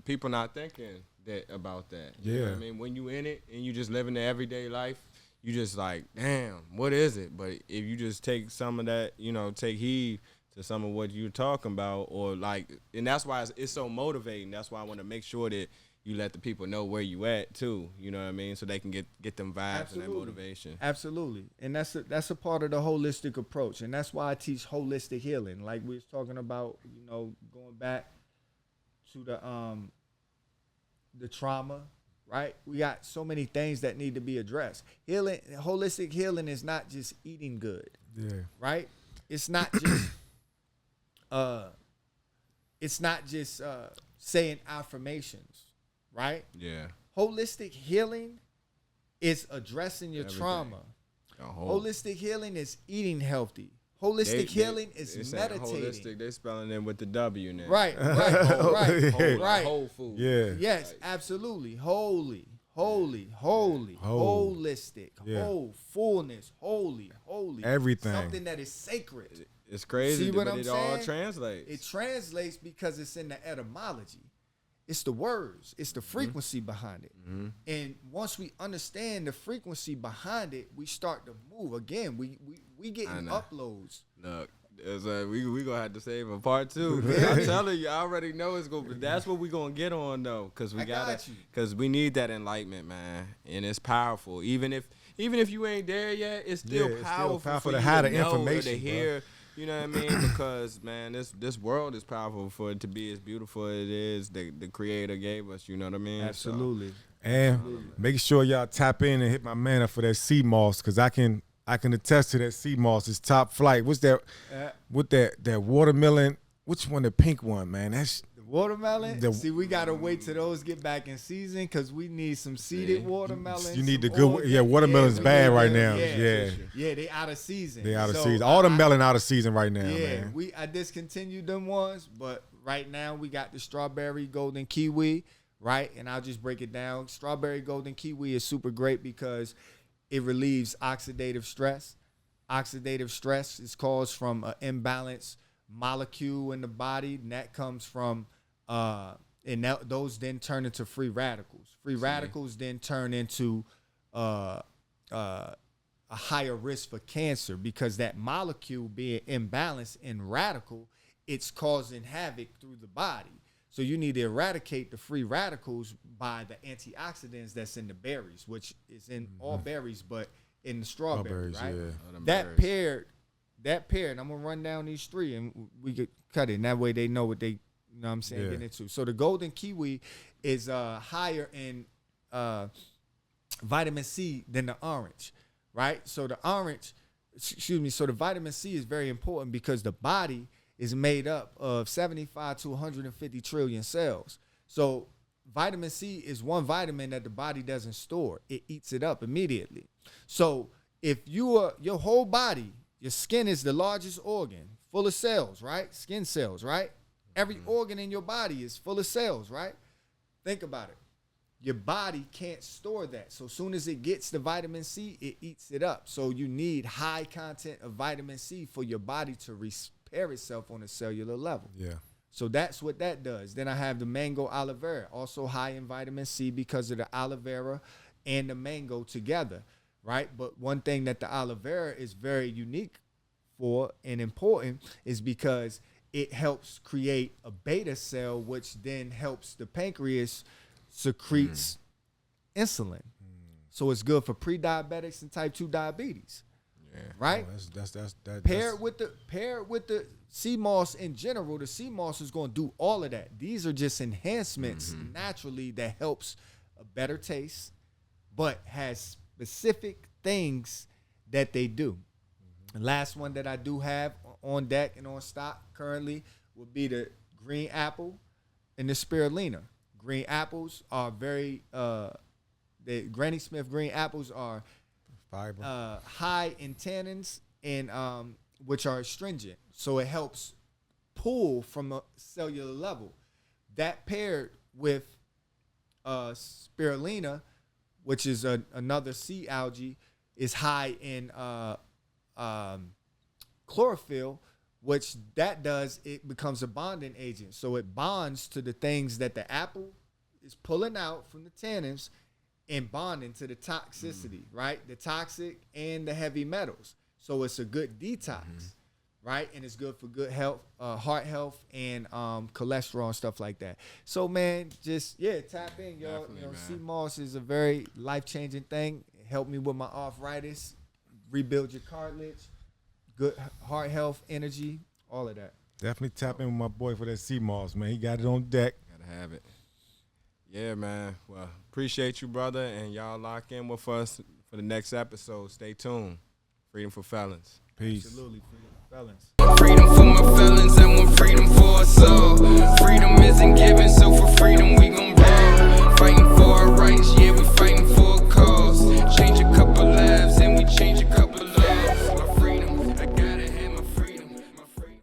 people not thinking about that. You know what I mean? When you in it and you just living the everyday life, you just like, damn, what is it? But if you just take some of that, take heed to some of what you're talking about, or like, and that's why it's so motivating. That's why I want to make sure that you let the people know where you at too. You know what I mean? So they can get them vibes and that motivation. Absolutely. And that's a part of the holistic approach. And that's why I teach holistic healing. Like we was talking about, going back to the trauma, right? We got so many things that need to be addressed. Holistic healing is not just eating good. Yeah. Right? It's not just saying affirmations, right? Yeah. Holistic healing is addressing your trauma. Holistic healing is eating healthy. Holistic healing is meditating. Holistic, they spelling it with the W now. Right. Whole food. Yeah. Yes, absolutely. Holy, holistic, whole, fullness, holy. Everything. Something that is sacred. It's crazy, See what but I'm it saying? all translates. It translates because it's in the etymology. It's the words. It's the frequency behind it. And once we understand the frequency behind it, we start to move. Again, we getting uploads. Look, we gonna have to save a part 2. I'm telling you, I already know it's gonna. That's what we gonna get on though, because because we need that enlightenment, man, and it's powerful. Even if you ain't there yet, it's still powerful. Still powerful for to you have to the know information, or to hear. You know what I mean? Because man, this world is powerful for it to be as beautiful as it is. The Creator gave us. You know what I mean? Absolutely. So, And make sure y'all tap in and hit my man up for that sea moss, because I can attest to that sea moss. It's top flight. What's that? With that watermelon? Which one? The pink one, man. That's the watermelon. See, we gotta wait till those get back in season because we need some seeded watermelons. You need the good. Yeah, watermelon's bad right now. Yeah, they out of season. They out of season. All the melon out of season right now. Yeah, man. I discontinued them ones, but right now we got the strawberry golden kiwi, right? And I'll just break it down. Strawberry golden kiwi is super great because it relieves oxidative stress. Oxidative stress is caused from an imbalanced molecule in the body, and that comes from those then turn into free radicals. Free radicals then turn into a higher risk for cancer, because that molecule being imbalanced and radical, it's causing havoc through the body. So you need to eradicate the free radicals by the antioxidants that's in the berries, which is in all berries, but in the strawberry, right? Yeah. That pair, and I'm gonna run down these 3 and we could cut it. And that way they know what they, get into. So the golden kiwi is higher in vitamin C than the orange, right? So the vitamin C is very important because the body is made up of 75 to 150 trillion cells. So vitamin C is one vitamin that the body doesn't store. It eats it up immediately. So if your whole body, your skin is the largest organ, full of cells, right? Skin cells, right? Every organ in your body is full of cells, right? Think about it. Your body can't store that. So as soon as it gets the vitamin C, it eats it up. So you need high content of vitamin C for your body to repair itself on a cellular level. Yeah. So that's what that does. Then I have the mango aloe vera, also high in vitamin C because of the aloe vera and the mango together, right? But one thing that the aloe vera is very unique for and important is because it helps create a beta cell, which then helps the pancreas secretes insulin. So it's good for pre-diabetics and type 2 diabetes. Yeah. Right? Oh, paired with the sea moss in general, the sea moss is going to do all of that. These are just enhancements naturally that helps a better taste, but has specific things that they do. The last one that I do have on deck and on stock currently would be the green apple and the spirulina. green apples are very the Granny Smith green apples are Fiber. high in tannins and which are astringent, so it helps pull from a cellular level. That paired with spirulina, which is another sea algae, is high in chlorophyll, which that does, it becomes a bonding agent. So it bonds to the things that the apple is pulling out from the tannins and bonding to the toxicity, right? The toxic and the heavy metals. So it's a good detox, right? And it's good for good health, heart health, and cholesterol and stuff like that. So, man, just, tap in, y'all. Definitely, you know, man. sea moss is a very life-changing thing. It helped me with my arthritis, rebuild your cartilage, good heart health, energy, all of that. Definitely tap in with my boy for that sea moss, man. He got it on deck. Gotta have it. Yeah, man. Well, appreciate you, brother, and y'all lock in with us for the next episode. Stay tuned. Freedom for Felons. Peace. Absolutely, felons. Freedom for my felons, I want freedom for us all. Freedom isn't given.